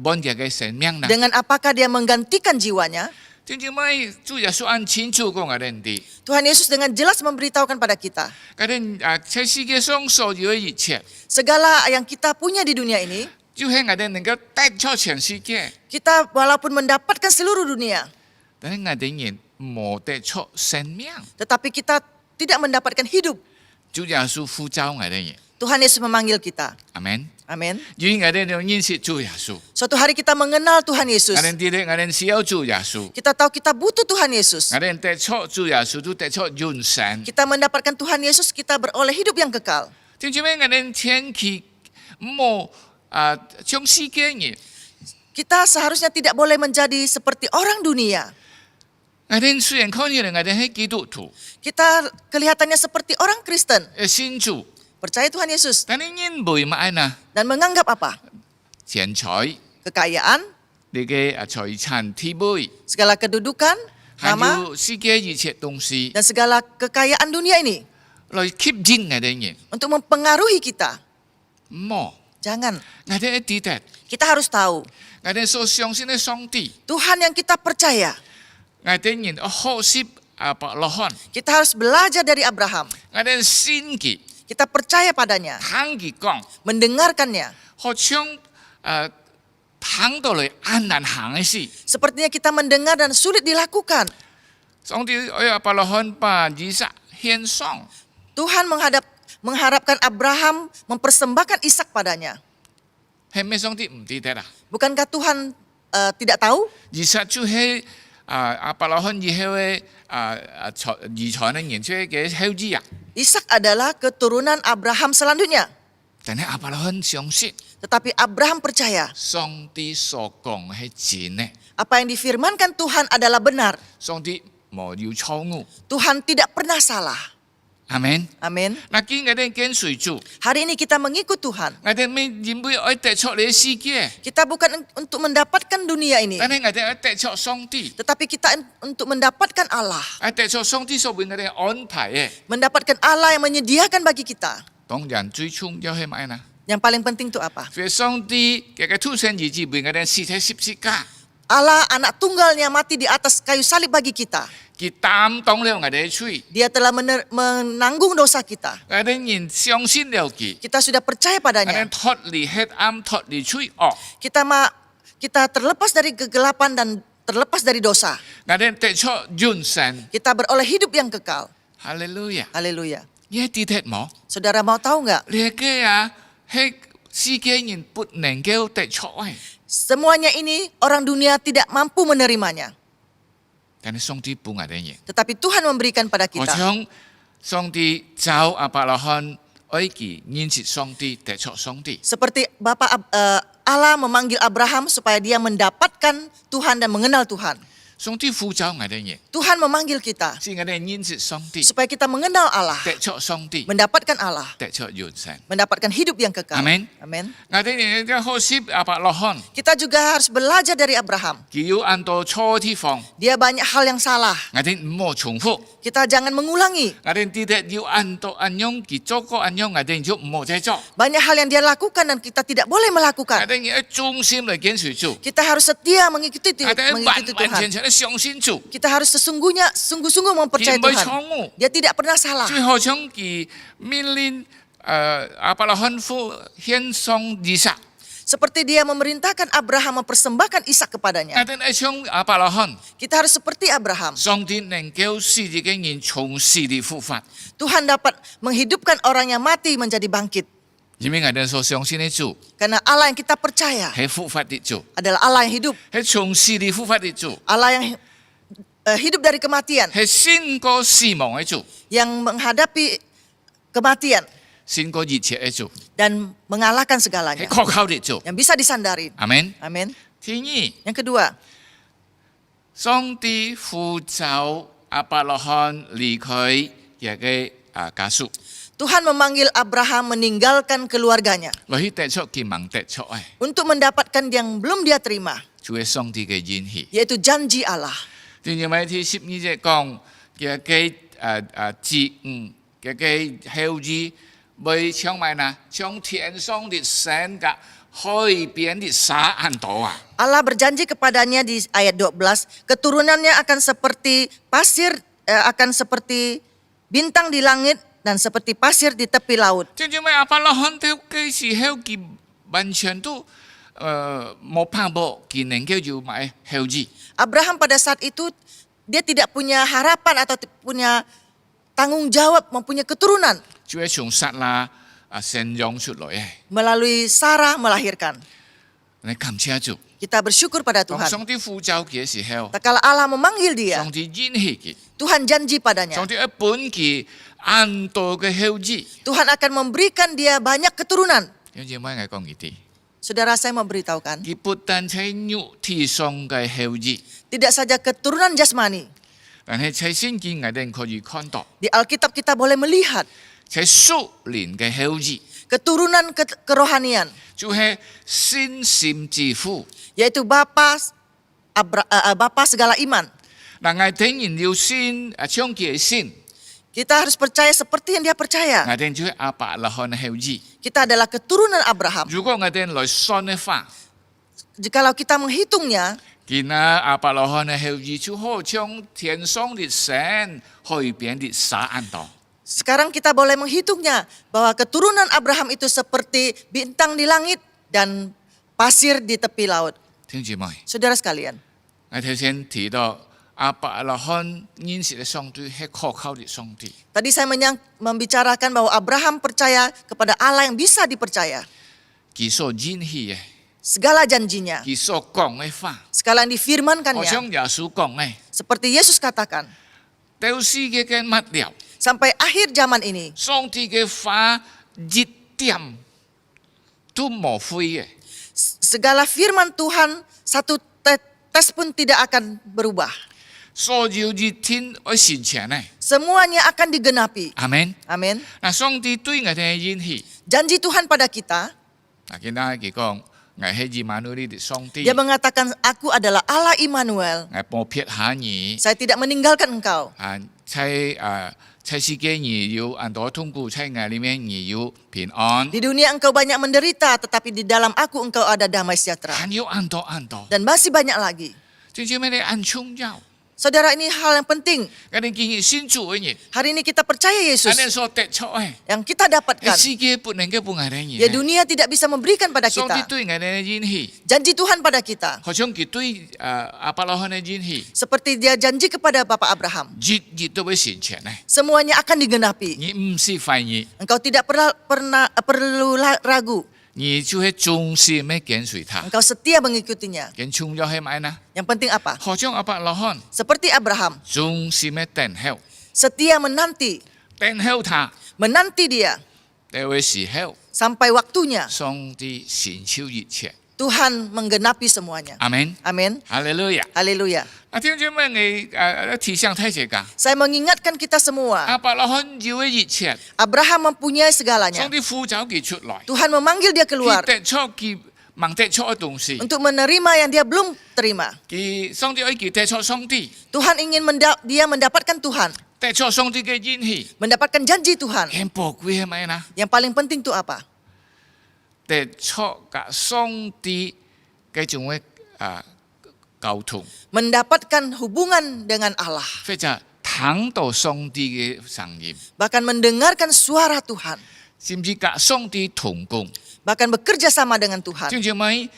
幫佢嘅生命呢？ dengan apakah dia menggantikan jiwanya? 弟兄姊妹，主耶穌按清楚講我哋啲， Tuhan Yesus dengan jelas memberitahukan pada kita, 我哋喺世界上所有嘅一切， segala yang kita punya di dunia ini, 就係我哋能夠得出全世界， kita walaupun mendapatkan seluruh dunia, 但係我哋人冇得出生命。 tetapi kita tidak mendapatkan hidup. 主耶穌呼召我哋人， Tuhan Yesus memanggil kita. 阿門。 Amin. 因為我哋要認識主耶穌， Suatu hari kita mengenal Tuhan Yesus. 我哋知道我哋需要主耶穌， Kita tahu kita butuh Tuhan Yesus. 我哋得出主耶穌都得出永生。 Kita mendapatkan Tuhan Yesus, kita beroleh hidup yang kekal. 點解我哋天氣冇像世界人？ Kita seharusnya tidak boleh menjadi seperti orang dunia. 我哋雖然看起來我哋係基督徒， Kita kelihatannya seperti orang Kristen, 信主， percaya Tuhan Yesus, 但係因為乜呢？ dan menganggap apa? 錢財、 Kekayaan, 你嘅財產地位， segala kedudukan, 還 nama, 有世界一切東西 dan segala kekayaan dunia ini 來吸引我哋人。 untuk mempengaruhi kita. 冇， Jangan. 我哋一知道， Kita harus tahu 我哋所相信嘅上帝， Tuhan yang kita percaya. 我哋人學習亞伯拉罕， Kita harus belajar dari Abraham. 我哋信佢， Kita percaya padanya, 聽佢講， mendengarkannya. 好像聽到嚟安難行嘅事。 Sepertinya kita mendengar dan sulit dilakukan. 上帝亞伯拉罕把以撒獻上， Tuhan mengharapkan Abraham mempersembahkan Ishak padanya. 係咩上帝唔記得啦？ Bukankah Tuhan tidak tahu? 以撒就係亞伯拉罕以後嘅遺傳嘅人出嘅後裔啊。 Ishak adalah keturunan Abraham selanjutnya. 但係亞伯拉罕相信 Tetapi Abraham percaya 上帝所講係真嘅， apa yang difirmankan Tuhan adalah benar. 上帝冇要錯誤。 Tuhan tidak pernah salah. 阿門。 Amin. 嗱，見我哋跟隨主， Hari ini kita mengikut Tuhan. 我哋未認為愛得出你嘅世界， Kita bukan untuk mendapatkan dunia ini, 但係我哋愛得出上帝， tetapi kita untuk mendapatkan Allah. 愛得出上帝所為我哋安排嘅。 Mendapatkan Allah yang menyediakan bagi kita. 當然最重要係乜呢？ Yang paling penting itu apa? 所以上帝嘅出生兒子為我哋死喺十字架， Allah anak tunggalnya mati di atas kayu salib bagi kita. 佢擔當了我哋嘅罪， Dia telah menanggung dosa kita. 我哋人相信了佢， Kita sudah percaya 我哋 padanya. 脫離黑暗，脫離罪惡， Kita terlepas dari kegelapan dan terlepas dari dosa. 我哋得出永生。 Kita beroleh hidup yang kekal. 哈利路亞！ Haleluya. 你知道冇？ Saudara mau tahu nggak? 你嘅係世界人不能夠得出嘅， Semuanya ini orang dunia tidak mampu menerimanya. 但係上帝俾我哋嘢， tetapi Tuhan memberikan pada 好 kita. 像上帝找亞伯拉罕愛佢認識上帝，得着上帝。 Seperti Allah memanggil Abraham supaya dia mendapatkan Tuhan dan mengenal Tuhan. 上帝呼召我哋嘢， Tuhan memanggil kita 使我哋認識上帝， supaya kita mengenal Allah, 得着上帝， mendapatkan Allah, 得着永生。 mendapatkan hidup yang kekal. Amin. Amin. 我哋亦都學習亞伯拉罕， Kita juga harus belajar dari Abraham. 佢要按到錯地方， Dia banyak hal yang salah. 我哋唔好重複。 Kita jangan mengulangi. 我哋啲要按到按樣，佢做過按樣，我哋就唔好再做。 Banyak hal yang dia lakukan dan kita tidak boleh 我 melakukan. 哋要忠心嚟跟隨主， Kita harus setia mengikuti 我哋完 Tuhan. 完全全地相信主。 Kita harus sungguh-sungguh mempercayai Dia Tuhan. berconggu. Dia tidak pernah salah. 最後將佢命令亞伯拉罕夫獻上以撒， Seperti dia memerintahkan Abraham mempersembahkan Ishak 我 kepadanya. 哋係將亞伯拉罕， Kita harus seperti Abraham. 上帝能夠使呢個人從死裏復活， Tuhan dapat menghidupkan orang yang mati menjadi bangkit. 因為我哋所相信的主 Karena Allah yang kita percaya 係復活的主， adalah Allah yang hidup. 係從死裏復活的主， Allah yang hidup dari kematian. 係勝過死亡的主， Yang menghadapi kematian 勝過一切的主， dan mengalahkan 係 segalanya. 可靠的主。 Yang bisa disandarin. 阿門。 Amin. 第二， Yang kedua, 上帝呼召亞伯拉罕離開一個家屬， Tuhan memanggil Abraham meninggalkan keluarganya 來去得出佢蒙得出嘅， untuk mendapatkan yang belum dia terima, 就係上帝嘅應許。 yaitu janji Allah. 正因為第12節講嘅節嘅後裔，未搶埋嗱，將天上的神嘅海邊的沙安多啊！ Allah berjanji kepadanya di ayat 12, keturunannya akan seperti pasir, akan seperti bintang di langit dan seperti pasir di tepi laut. 正因為亞伯拉罕到嘅時候，佢完全都冇盼望，佢能夠要買後裔。 Abraham pada saat itu dia tidak punya harapan atau punya tanggung jawab mempunyai keturunan. 就係從撒拉生養出來嘅。 Melalui Sarah melahirkan. 你感謝主。 Kita bersyukur pada 當 Tuhan. 上帝呼召佢嘅時候， Tak kala Allah memanggil dia, 上帝應許佢， Tuhan janji padanya. 上帝一本佢按到嘅後裔。 Tuhan akan memberikan dia banyak keturunan. 有陣咩我講呢啲？ Saudara saya memberitahukan, 佢不但係肉體上嘅後裔， tidak saja keturunan jasmani. 但係喺聖經我哋可以看到， Di Alkitab kita boleh melihat 喺屬靈嘅後裔， keturunan kerohanian, 就係信心之父。 yaitu Bapa segala iman. 嗱，我哋然要信將佢嘅信， Kita harus percaya seperti yang dia 我 percaya. 哋就係亞伯拉罕嘅後裔。 Kita adalah keturunan Abraham. 如果我哋來算嘅話， Jikalau kita menghitungnya, 見啊亞伯拉罕嘅後裔就好像天上的神，海邊的沙安多。 sekarang kita boleh menghitungnya bahwa keturunan Abraham itu seperti bintang di langit dan pasir di tepi laut. 聽住未？ Saudara sekalian, 我頭先提到亞伯拉罕認識嘅上帝係可靠嘅上帝， tadi saya membicarakan bahwa Abraham percaya kepada Allah yang bisa dipercaya. 佢所應許嘅， Segala janjinya, 佢所講嘅話， segala yang 好 difirmankannya, 像耶穌講嘅， seperti Yesus katakan, 到世界嘅末了， sampai akhir zaman ini, 上帝嘅話一點都冇灰嘅。 segala firman Tuhan satu tes pun tidak akan berubah. 所有一天會實現嘅， Semuanya akan digenapi. 阿門。 Amin. 嗱，上帝對我哋嘅應許， Janji Tuhan pada kita, 嗱，見到佢講，我係以馬內利的上帝， dia mengatakan, aku adalah Allah Immanuel. 我冇撇下你。 Saya tidak meninggalkan engkau. 在世界你有很多痛苦，在我裏面你有平安， Di dunia engkau banyak menderita, tetapi di dalam aku engkau ada damai sejahtera. 還有很多很多。 Dan masih banyak lagi. 正正咩你很重要， Saudara, ini hal yang penting. 我哋建議先做嘅嘢， Hari ini kita percaya 我 Yesus 哋所得出嘅， yang kita dapatkan. 世界不能夠幫我哋 Ya 嘢。 dunia tidak bisa memberikan pada 上帝 kita. 對我哋嘅應許， Janji Tuhan pada kita. 好像佢對亞伯拉罕嘅應許， Seperti dia janji kepada Bapak Abraham. 日都會實現嘅。 Semuanya akan digenapi. 你唔是懷疑， Engkau tidak perlu ragu. 你就會忠心的跟隨他。 Engkau setia mengikutinya. 跟從咗係咪呢？ Yang penting apa? 好像亞伯拉罕 Seperti Abraham, 忠心的等候， setia menanti, 等候他， menanti dia 呢位時候， sampai waktunya 上帝成就一切。 Tuhan menggenapi semuanya. 阿門， Amin. 哈利路亞。 Haleluya. 弟兄姊妹，你提醒睇這個， Saya mengingatkan kita semua, 亞伯拉罕要嘅一切， Abraham mempunyai segalanya. 上帝呼召佢出來， Tuhan memanggil dia 佢 keluar 得出佢盲得出嘅東西， untuk menerima yang dia belum terima. 佢上帝愛佢得出上帝， Tuhan ingin dia mendapatkan Tuhan, 得出上帝嘅應許， mendapatkan janji Tuhan. 很寶貴係咪呢？ Yang paling penting itu apa? 得出嘅上帝嘅種嘅溝通， Mendapatkan hubungan dengan Allah, 或者聽到上帝嘅聲音， bahkan mendengarkan suara Tuhan, 甚至跟上帝同工。 bahkan bekerja sama dengan Tuhan. 弟兄姊妹，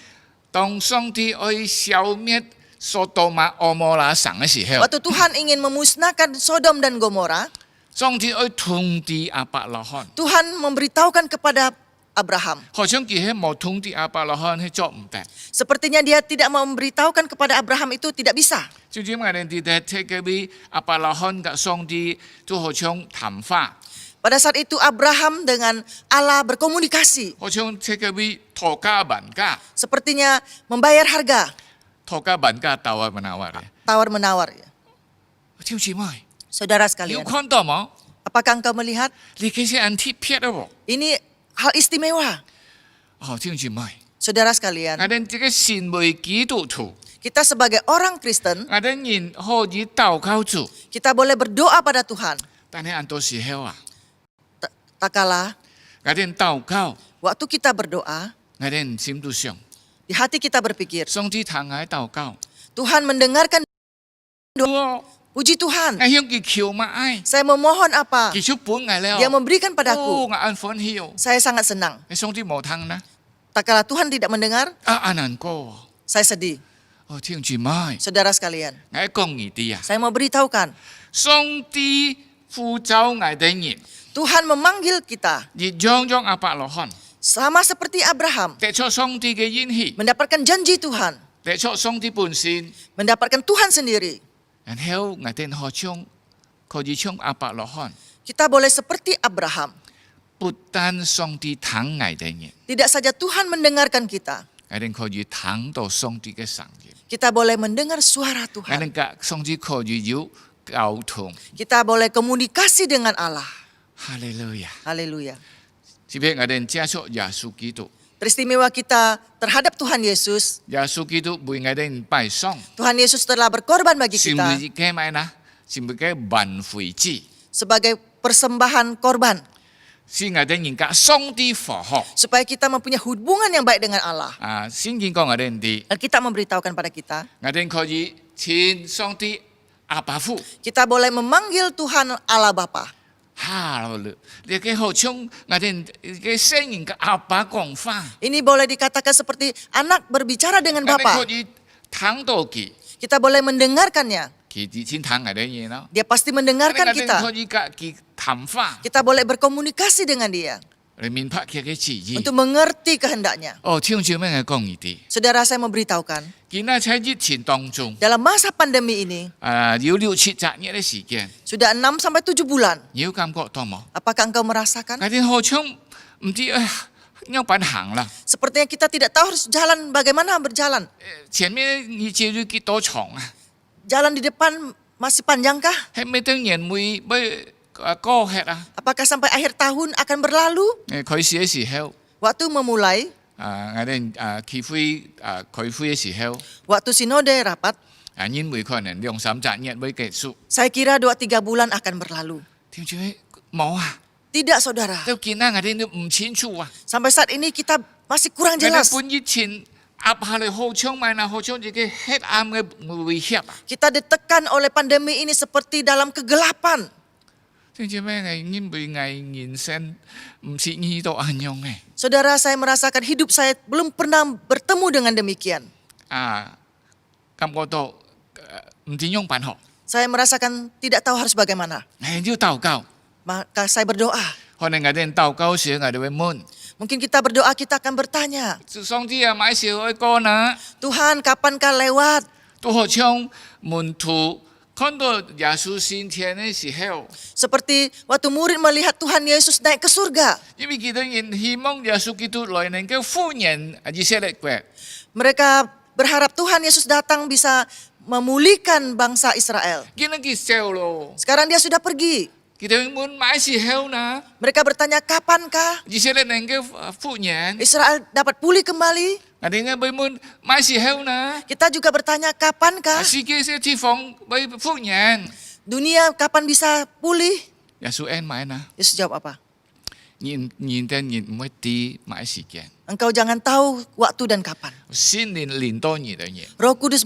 當上帝愛消滅所多瑪蛾摩拉城嘅時候， Waktu Tuhan ingin memusnahkan Sodom dan Gomora, 上帝愛通知亞伯拉罕， Tuhan memberitahukan kepada Abraham. 好像佢係冇通知亞伯拉罕係做唔得。 Sepertinya dia tidak memberitahukan kepada Abraham itu tidak bisa. 弟兄姊妹，你哋睇嗰啲亞伯拉罕嘅上帝都好像談話， Pada saat itu Abraham dengan Allah berkomunikasi. 好像睇嗰啲托家文家， Sepertinya membayar harga, 托家文家鬥啊menawar嘅。 tawar-menawar. 弟兄姊妹， Saudara 你有 sekalian, 看到冇？ apakah engkau melihat 你其實很特別喎。 ini hal istimewa? 哦，弟兄姊妹， Saudara sekalian, 我哋這個身為基督徒， kita sebagai orang Kristen, 我哋人可以禱告主， kita boleh berdoa pada Tuhan. 但係很多時候啊， Tak kalah, 我哋禱告， waktu kita berdoa, 我哋心都想， di hati kita berpikir, 上帝聽我禱告， Tuhan mendengarkan, 我 puji Tuhan, 向佢求乜愛， saya memohon apa, 佢出本我了， dia memberikan 哦， padaku. 我安歡喜哦， Saya sangat senang. 上帝冇聽呢， Tak kalah Tuhan tidak mendengar, 啊難過， saya sedih. 哦，弟兄姊妹， Saudara sekalian, 我講呢啲啊， saya mau beritahukan, 上帝呼召我哋人， Tuhan memanggil kita 而將亞伯拉罕， sama seperti Abraham, 得出上帝嘅應許， mendapatkan janji Tuhan, 得出上帝本身。 mendapatkan Tuhan sendiri. 然後我哋可像可以像亞伯拉罕， Kita boleh seperti Abraham. 不但上帝聽我哋人， Tidak saja Tuhan mendengarkan kita, 我哋可以聽到上帝嘅聲音， kita boleh mendengar suara 我 Tuhan. 哋嘅上帝可以有溝通。 Kita boleh komunikasi dengan Allah. 哈利路亞！ Haleluya. 特別我哋接觸耶穌基督， Teristimewa kita terhadap Tuhan Yesus. 耶穌基督為我哋擺上， Tuhan Yesus telah berkorban bagi 是唔 kita 係嘅咩呢？是唔係嘅挽回祭， sebagai persembahan korban, 是我哋人家上帝復活。 supaya kita mempunyai hubungan yang baik dengan Allah. 聖經講我哋啲， Dan kita memberitahukan pada kita, 我哋可以稱上帝阿爸父。 kita boleh memanggil Tuhan Allah Bapa. 哈咯，你嘅好像我哋嘅聲音嘅阿爸講法， Ini boleh dikatakan seperti anak berbicara dengan 我哋 Bapa. 可以聽到佢， Kita boleh mendengarkannya. 佢之前聽我哋嘢咯。 Dia pasti mendengarkan 我哋 kita. 可以跟佢談話， Kita boleh berkomunikasi dengan dia 嚟明白佢嘅旨意。 untuk mengerti kehendaknya. 哦，聽住咩嘅講呢啲？ Saudara, saya memberitahukan, 見喺喺疫情當中， dalam masa pandemi ini, 有6-7日嘅時間， sudah 6 sampai 7 bulan, 有感覺到冇？ apakah engkau merasakan? 我哋好像唔知要辦行啦， Sepertinya kita tidak tahu harus jalan bagaimana berjalan. 前面你接咗幾多場啊？ Jalan di depan masih panjangkah? 係咪當年會過吃啊？ Apakah sampai akhir tahun akan berlalu? 開始嘅時候。 Waktu memulai, 我哋開會嘅時候， waktu sinode rapat, 因為可能2-3日會結束， saya kira 2-3 bulan akan berlalu. 點知冇啊？ Tidak, saudara. 都見啦，我哋都唔清楚啊！ Sampai saat ini kita masih kurang 我哋 jelas. 本以前壓下嚟好像咪嗱，好像自己黑暗嘅威脅啊！ Kita ditekan oleh pandemi ini seperti dalam kegelapan. 點知咩？因為人生唔似呢度安樣嘅 Saudara, saya merasakan hidup saya belum pernah bertemu dengan demikian. 感覺到唔知樣辦學， Saya merasakan tidak tahu harus bagaimana. 係要禱告， Maka saya berdoa. 可能我哋禱告時我哋會悶， Mungkin kita berdoa, kita akan bertanya, 上帝啊，買時候愛歌呢， Tuhan kapankah lewat? 都好像門徒看到耶穌升天的時候， Seperti waktu murid melihat Tuhan Yesus naik ke surga. 因為佢哋仍希望耶穌基督來能夠復原以色列國。 Mereka berharap Tuhan Yesus datang bisa memulihkan bangsa Israel. 見到佢走咯， Sekarang dia sudah pergi. 佢哋問買時候呢， Mereka bertanya, kapankah 以色列能夠復原？ Israel dapat pulih kembali? 我哋應該問買時候呢？ Kita juga bertanya, kapankah 世界嘅地方會復原？ dunia kapan bisa pulih? 耶穌應買呢？ Yesus jawab apa? 人的人唔會知買時間， Engkau jangan tahu waktu dan kapan. 先臨到你的人， Roh Kudus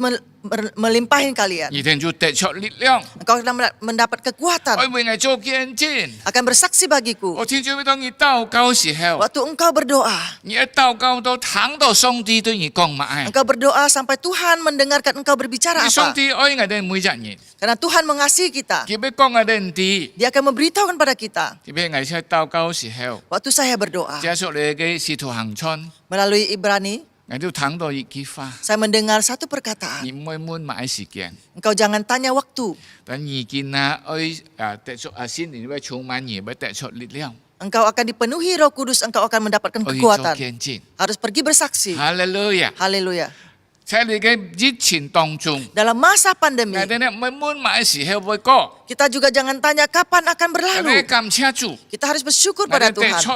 melimpahin kalian. 你哋就得出力量， Engkau akan mendapat 我 kekuatan. 為我做見證。 Akan bersaksi bagiku. 我聽咗當你禱告時候， Waktu engkau berdoa. 你一禱告到聽到上帝對你講乜？ Engkau berdoa sampai Tuhan mendengarkan engkau berbicara 上 apa. 帝愛我哋每一人， Karena Tuhan mengasihi kita. 佢要講我哋啲， Dia akan memberitahukan pada kita. 特別我喺禱告時候， Waktu saya berdoa. 接觸你嘅使徒行傳， Melalui Ibrani. 我都聽到一句話， Saya mendengar satu perkataan. 你唔會問買時間， Engkau jangan tanya waktu. 但而見啊愛得出先年會充滿嘢，會得出力量， Engkau akan dipenuhi Roh Kudus. Engkau akan mendapatkan 可以做 kekuatan. 見證。 Harus pergi bersaksi. 哈利路亞！ Haleluya. 喺你嘅疫情當中， Dalam masa pandemi. 我哋呢唔會問買時候會過， Kita juga jangan tanya kapan akan 我哋 berlalu. 感謝主。 Kita harus bersyukur 我 pada 哋得 Tuhan. 出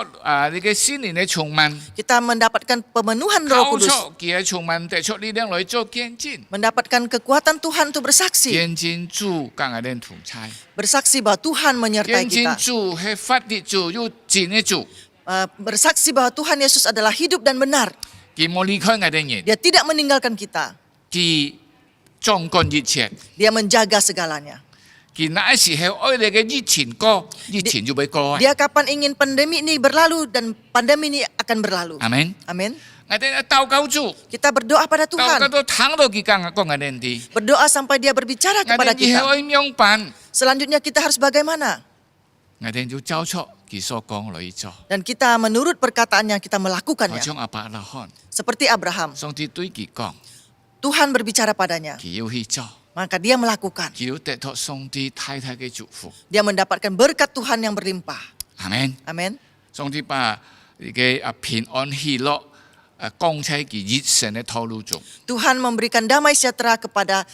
你嘅先年嘅充滿， Kita mendapatkan pemenuhan Roh 靠 Kudus. 出佢嘅充滿，得出力量來做見證。 Mendapatkan kekuatan Tuhan untuk bersaksi. 見證主跟我哋同在， Bersaksi bahwa Tuhan menyertai 見 kita. 證主係法律主，又真嘅主， Bersaksi bahwa Tuhan Yesus adalah hidup dan benar. 佢冇離開我哋人， Dia tidak meninggalkan kita. 佢掌管一切。 Dia menjaga segalanya. 佢那時候愛你嘅疫情過，疫情就會過。 Dia kapan ingin pandemi ini berlalu dan pandemi ini akan berlalu. 阿門。 Amin. 我哋禱告主， Kita berdoa pada 禱告 Tuhan. 到聽到佢講我哋啲， Berdoa sampai dia berbicara 我 kepada 哋以後 kita. 愛明白， Selanjutnya kita harus bagaimana? 我哋要照出佢所講嚟做。 Dan kita menurut perkataannya kita 好 melakukannya. 像亞伯拉罕， Seperti Abraham. 上帝對佢講， Tuhan berbicara padanya. 佢要去做， Maka dia melakukan. 佢要得到上帝太太嘅祝福。 Dia mendapatkan berkat Tuhan yang berlimpah. 阿門。 Amin. 上帝把你嘅平安喜樂降喺佢一生嘅道路中。 Tuhan memberikan damai sejahtera kepada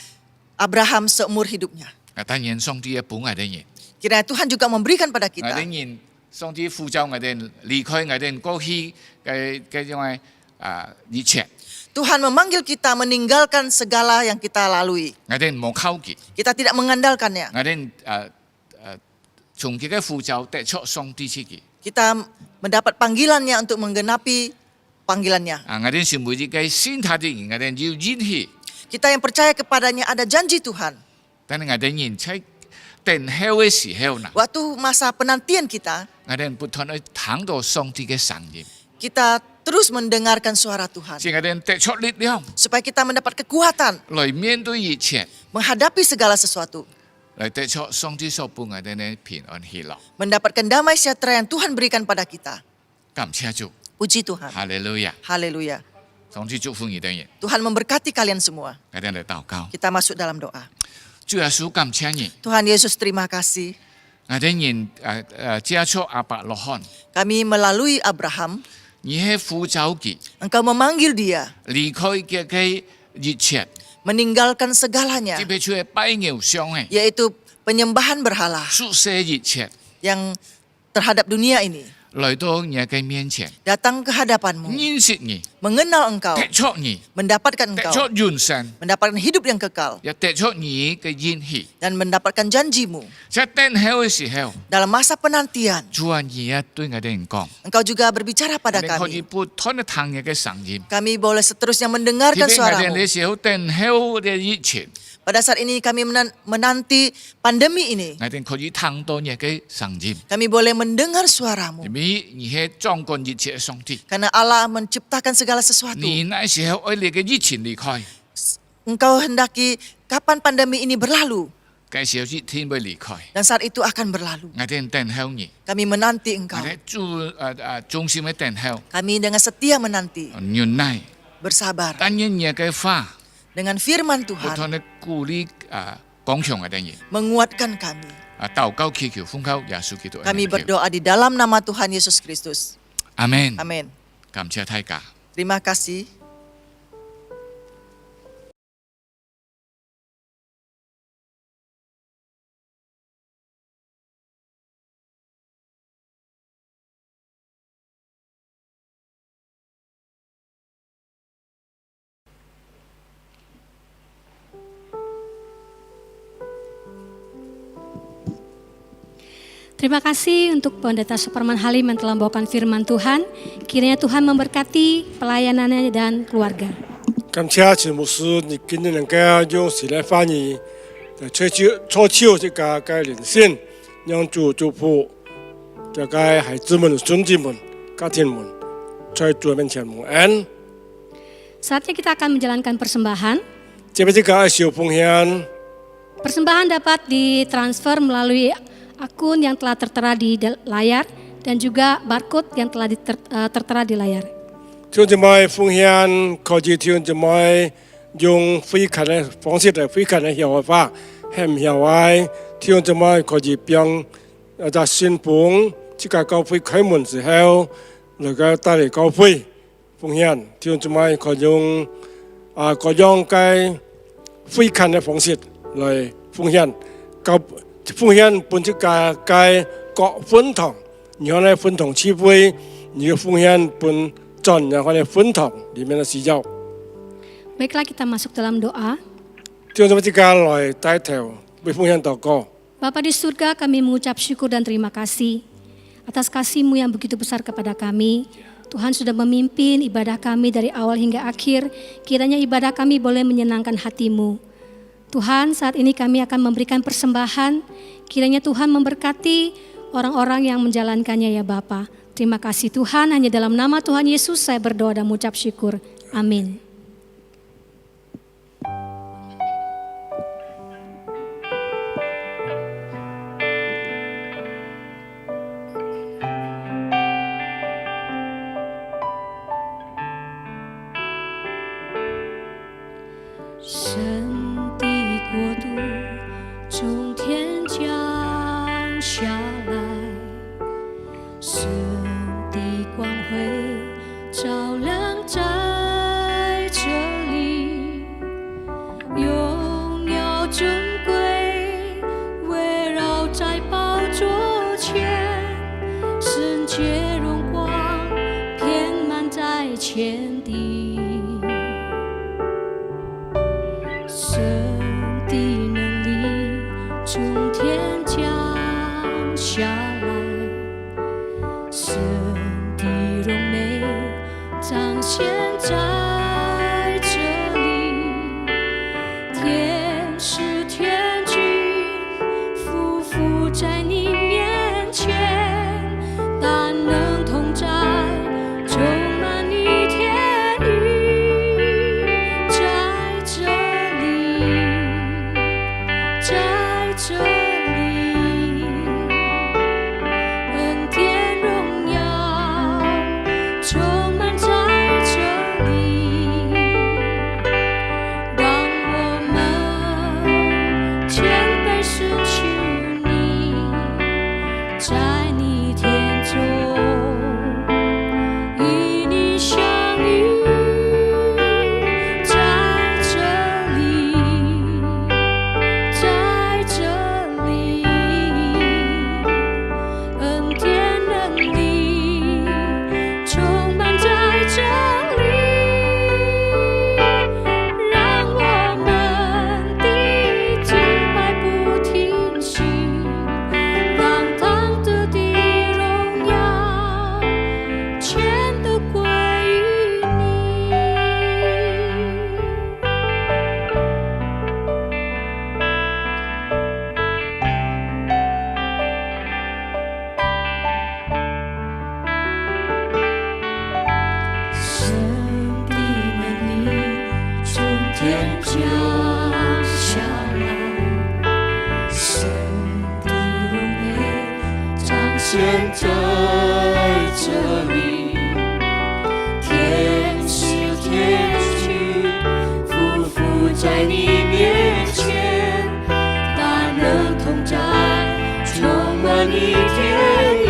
Abraham seumur hidupnya. 當然上帝也幫我哋人， Kiranya Tuhan juga memberikan pada 我 kita. 哋人上帝呼召我哋離開我哋過去嘅種嘅一切， Tuhan memanggil kita meninggalkan segala yang kita lalui. 我哋唔靠佢， Kita tidak mengandalkannya. 我哋從佢嘅呼召得出上帝自己。 Kita mendapat panggilannya untuk menggenapi panggilannya. 我哋是每一個信他的人，我哋要忍氣， Kita yang percaya kepadanya ada janji Tuhan. 但係我哋人在等候嘅時候呢， Waktu masa penantian kita, 我哋不斷去聽到上帝嘅聲音， kita terus mendengarkan suara Tuhan. 使我哋得出力量 Supaya kita mendapat kekuatan 來面對一切。 menghadapi segala sesuatu. 來得出上帝所幫我哋嘅平安喜樂。 Mendapatkan damai sejahtera yang Tuhan berikan pada kita. 感謝主， Puji Tuhan. 哈利路亞！ Haleluya. 上帝祝福你哋人， Tuhan memberkati kalian semua. 我哋嚟禱告。 Kita masuk dalam doa. 主耶穌感謝你， Tuhan Yesus terima kasih. 我哋人接觸亞伯拉罕， Kami melalui Abraham. 你係呼召佢 Engkau memanggil dia. 離開嘅一切， Meninggalkan segalanya. 特別係拜偶像嘅， Yaitu penyembahan berhala. 屬世一切， Yang terhadap dunia ini. 來到你嘅面前， Datang ke hadapanmu. 認識你， Mengenal engkau. 得出你， Mendapatkan 得 engkau. 出永生， Mendapatkan hidup yang kekal. 也得出你嘅應許。 Dan mendapatkan janjimu. 在等候嘅時候， Dalam masa penantian. 主啊，你也對我哋人講， Engkau juga berbicara 我 pada 哋可以 kami. 不斷地聽你嘅聲音。 Kami boleh seterusnya 特 mendengarkan 別我哋 suaramu. 嘅時候等候嘅一切， Pada saat ini kami menanti pandemi ini. 我哋可以聽到你嘅聲音。 Kami boleh mendengar suaramu. 因為你係掌管一切嘅上帝， Karena Allah menciptakan segala sesuatu. 你那時候愛你嘅疫情離開， Engkau hendaki kapan pandemi ini berlalu. 该小日天会离开， Dan saat itu akan berlalu. 我哋等候你， Kami menanti 我 Engkau. 哋忠心嘅等候， Kami dengan setia menanti, 忍耐， bersabar 但愿你嘅话， dengan firman 不 Tuhan 断嘅鼓励讲强嘅等嘢， menguatkan kami. 祷告祈求奉靠耶穌基督嘅 Kami 名求， berdoa di dalam nama Tuhan Yesus Kristus. 阿門。 Amin. 感謝大家。 Terima kasih. Terima kasih untuk Pendeta Superman Halim yang telah membawakan firman Tuhan. Kiranya Tuhan memberkati pelayanannya dan keluarga. 感謝陳牧師，你今日能夠用時來翻譯，初秋這個該連線，讓主祝福這個孩子們、孫子們、家庭們，在主面前蒙恩。 Saatnya kita akan menjalankan persembahan. 接着這個小奉獻， Persembahan dapat ditransfer melalui akun yang telah tertera di layar dan juga barcode yang telah tertera di layar. 弟兄姊妹奉獻，可以弟兄姊妹用非看的方式嚟非看的曉法，係唔曉愛弟兄姊妹可以將在信奉這個教會開門之後，嚟個帶嚟教會奉獻，弟兄姊妹可以用各樣嘅非看的方式嚟奉獻，奉獻本這個嘅各分堂，然後呢分堂聚會，你奉獻本。 然後呢，分堂裡面的需要。 Baiklah kita masuk dalam doa. 弟兄姊妹之間來帶頭為奉獻禱告。 Bapa di surga, kami mengucap syukur dan terima kasih atas kasih-Mu yang begitu besar kepada kami. Tuhan sudah memimpin ibadah kami dari awal hingga akhir. Kiranya ibadah kami boleh menyenangkan hati-Mu. Tuhan, saat ini kami akan memberikan persembahan. Kiranya Tuhan memberkati orang-orang yang menjalankannya ya Bapa. Terima kasih Tuhan, hanya dalam nama Tuhan Yesus saya berdoa dan mengucap syukur. Amin. 在这里，天使天使匍匐在你面前，大能同在，充满你天意，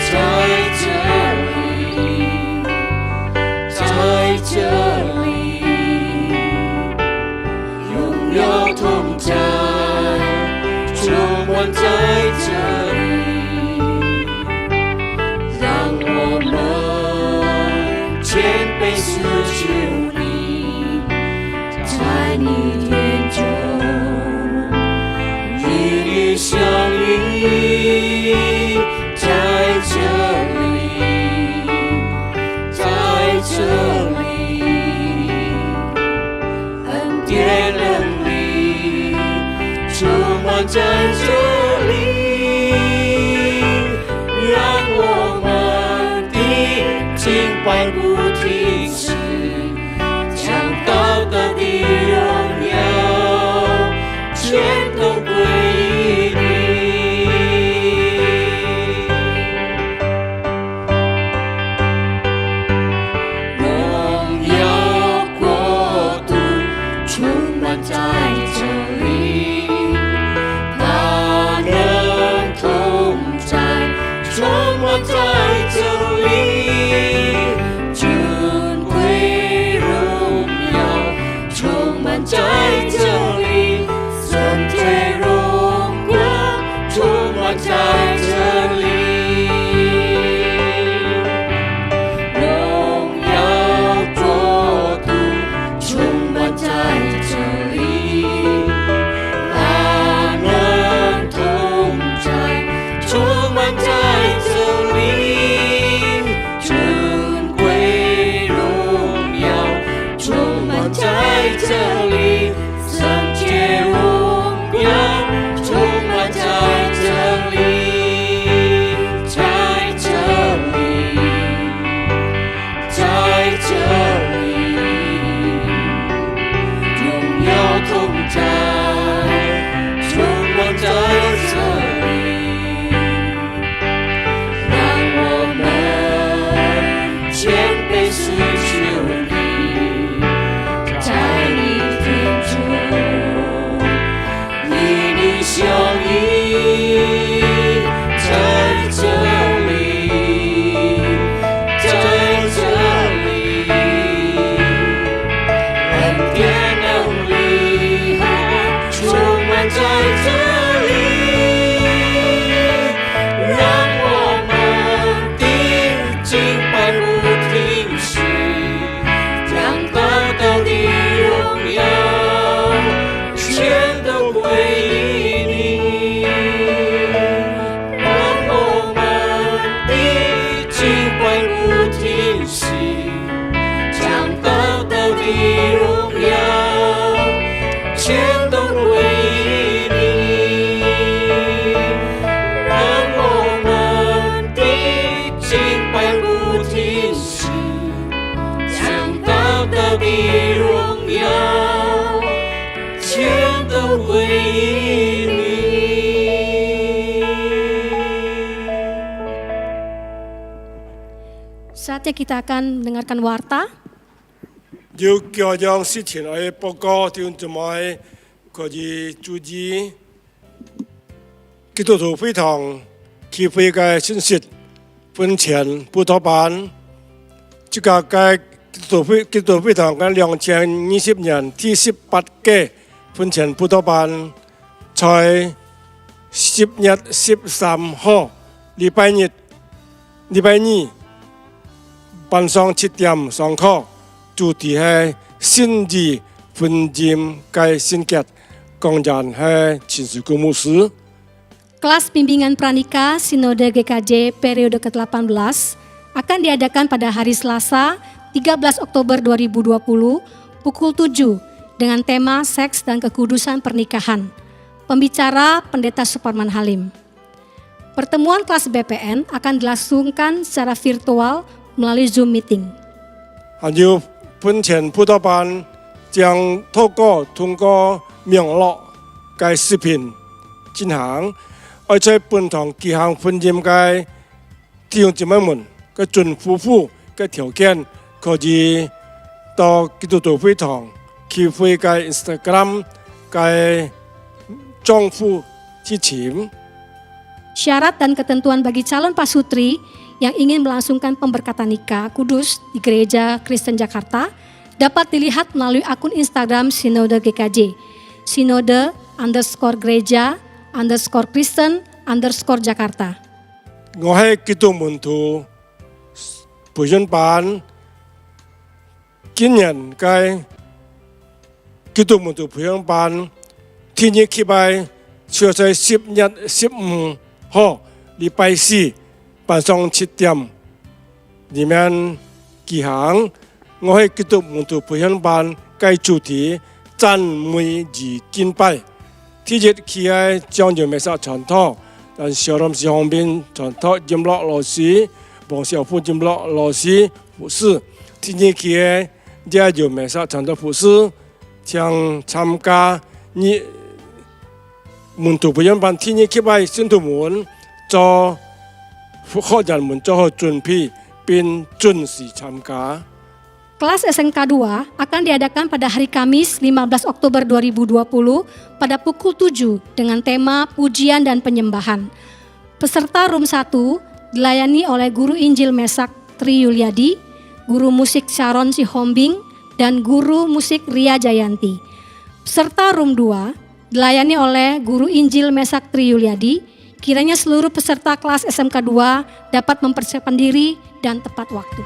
在这里，在这里，荣耀同在，充满在这里，让我们谦卑寻求你，在你眼中与你相遇，在这里，在这里，恩典能力充满在这里，让我们的敬拜不停止，将道德的荣耀全都归你。荣耀国度充满在这里，大能同在，充满在这里，尊贵荣耀充满在这里，圣洁荣光充满在这里，荣耀国度充满在这里，大能同在，充满在这里，尊贵荣耀充满在这里，圣洁荣耀充满在这里，在这里，在这里，荣耀同在，充满在这里，让我们谦卑寻求你，在你天中与你相遇，在这里，在这里，恩典能力充满在这里，让我们的敬拜不停息，将道德的荣耀全都归你，让我们的敬拜不停息，将道德的荣耀全都归你，让我们的敬拜不停息，将道德的荣耀全都归你。Saatnya kita akan mendengarkan warta. 要教養事前嘅報告，弟兄姊妹可以注意，基督徒會堂企會嘅信息分前布道班，即個嘅基督徒會堂嘅2020年ที่18嘅分前布道班，在10月13號禮拜二晚上7點上課。主題係信義分驗嘅聖潔，講人係陳樹公牧師。Kelas Bimbingan Pranika Sinode GKJ periode ke-18 akan diadakan pada hari Selasa 13 Oktober 2020 pukul 7 dengan tema Seks dan Kekudusan Pernikahan. Pembicara Pendeta Suparman Halim. Pertemuan kelas BPN akan dilangsungkan secara virtual melalui Zoom meeting. 還有本前布道班將通過網絡嘅視頻進行。爱在本堂几项婚姻嘅弟兄姊妹們嘅準夫婦嘅條件，可以到基督徒會堂聚會嘅 Instagram 嘅丈夫之前。 Syarat dan ketentuan bagi calon pasutri yang ingin melangsungkan pemberkatan nikah kudus di Gereja Kristen Jakarta dapat dilihat melalui akun Instagram Sinode GKJ, Sinode_Gereja_Kristen_Jakarta. 我喺基督門徒培訓班今年嘅基督門徒培訓班，天日期拜就在10月15號禮拜四晚上7點，裡面幾項我喺基督門徒培訓班嘅主題讚美與敬拜，天日期喺將要彌撒傳道。 dan Shalom si Hong Bin contoh jumlah losi, Bong Xiaofu jumlah losi 服饰，今年期dia有美上contoh 服饰，將參加你門徒培訓班天日期拜信徒們做學人們做好準備並準時參加。 Kelas SMK 2 akan diadakan pada hari Kamis 15 Oktober 2020 pada pukul 7 dengan tema pujian dan penyembahan. Peserta Room 1 dilayani oleh Guru Injil Mesak Tri Yuliadi, Guru Musik Sharon Sihombing, dan Guru Musik Ria Jayanti. Peserta Room 2 dilayani oleh Guru Injil Mesak Tri Yuliadi. Kiranya seluruh peserta kelas SMK 2 dapat mempersiapkan diri dan tepat waktu.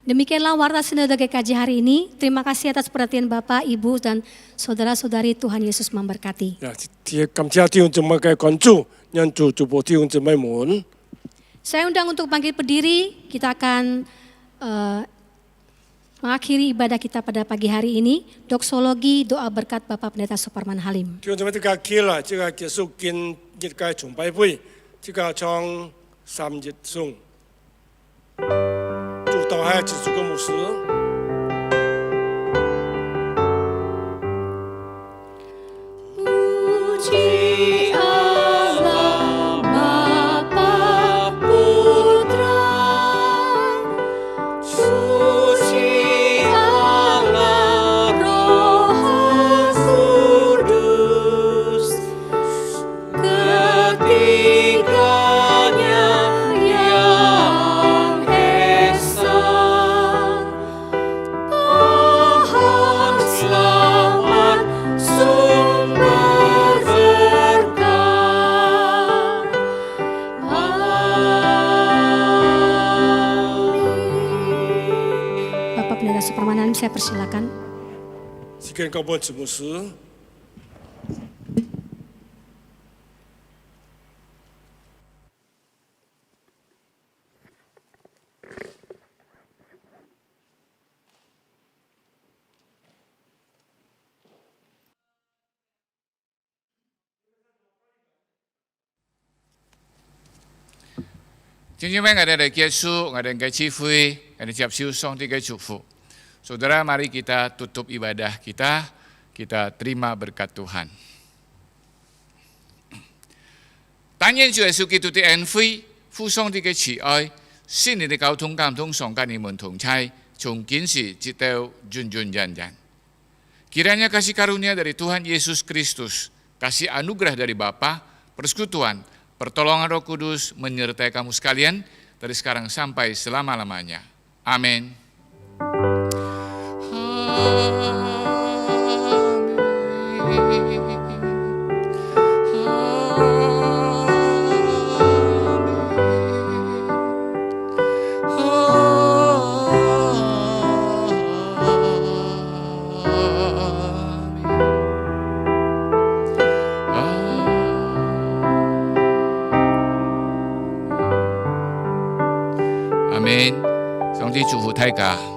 Demikianlah warta Sinode GKJ hari ini. Terima kasih atas perhatian Bapak, Ibu, dan saudara-saudari. Tuhan Yesus memberkati. 感謝弟兄姊妹嘅關注，讓主祝福弟兄姊妹們。 Saya undang untuk bangkit berdiri. Kita akan mengakhiri ibadah kita pada pagi hari ini. Doksologi doa berkat Bapak Pendeta Suparman Halim. 弟兄姊妹，這個結啦，這個結束今日嘅崇拜會，這個從3日送。 當係結束個牧師。 Puji Allah Bapa Putra, puji Allah Roh Kudus, ketiganya yang esa. Pohon selamat sumber berkah. Amin. Bapak Pendeta Suparman Halim, saya persilakan. 時間夠半，牧師。 今天我哋結束，我哋嘅聚會，我哋接受上帝嘅祝福。Saudara, mari kita tutup ibadah kita, kita terima berkat Tuhan. Tạ nhiên Chúa Giêsu Kitô的恩惠、父上帝嘅慈愛、聖靈嘅交通感動常跟你們同在，從今時直到永永遠遠。Kiranya kasih karunia dari Tuhan Yesus Kristus, kasih anugerah dari Bapa, persekutuan, pertolongan Roh Kudus menyertai kamu sekalian dari sekarang sampai selama-lamanya. Amin. 阿們。上帝祝福大家。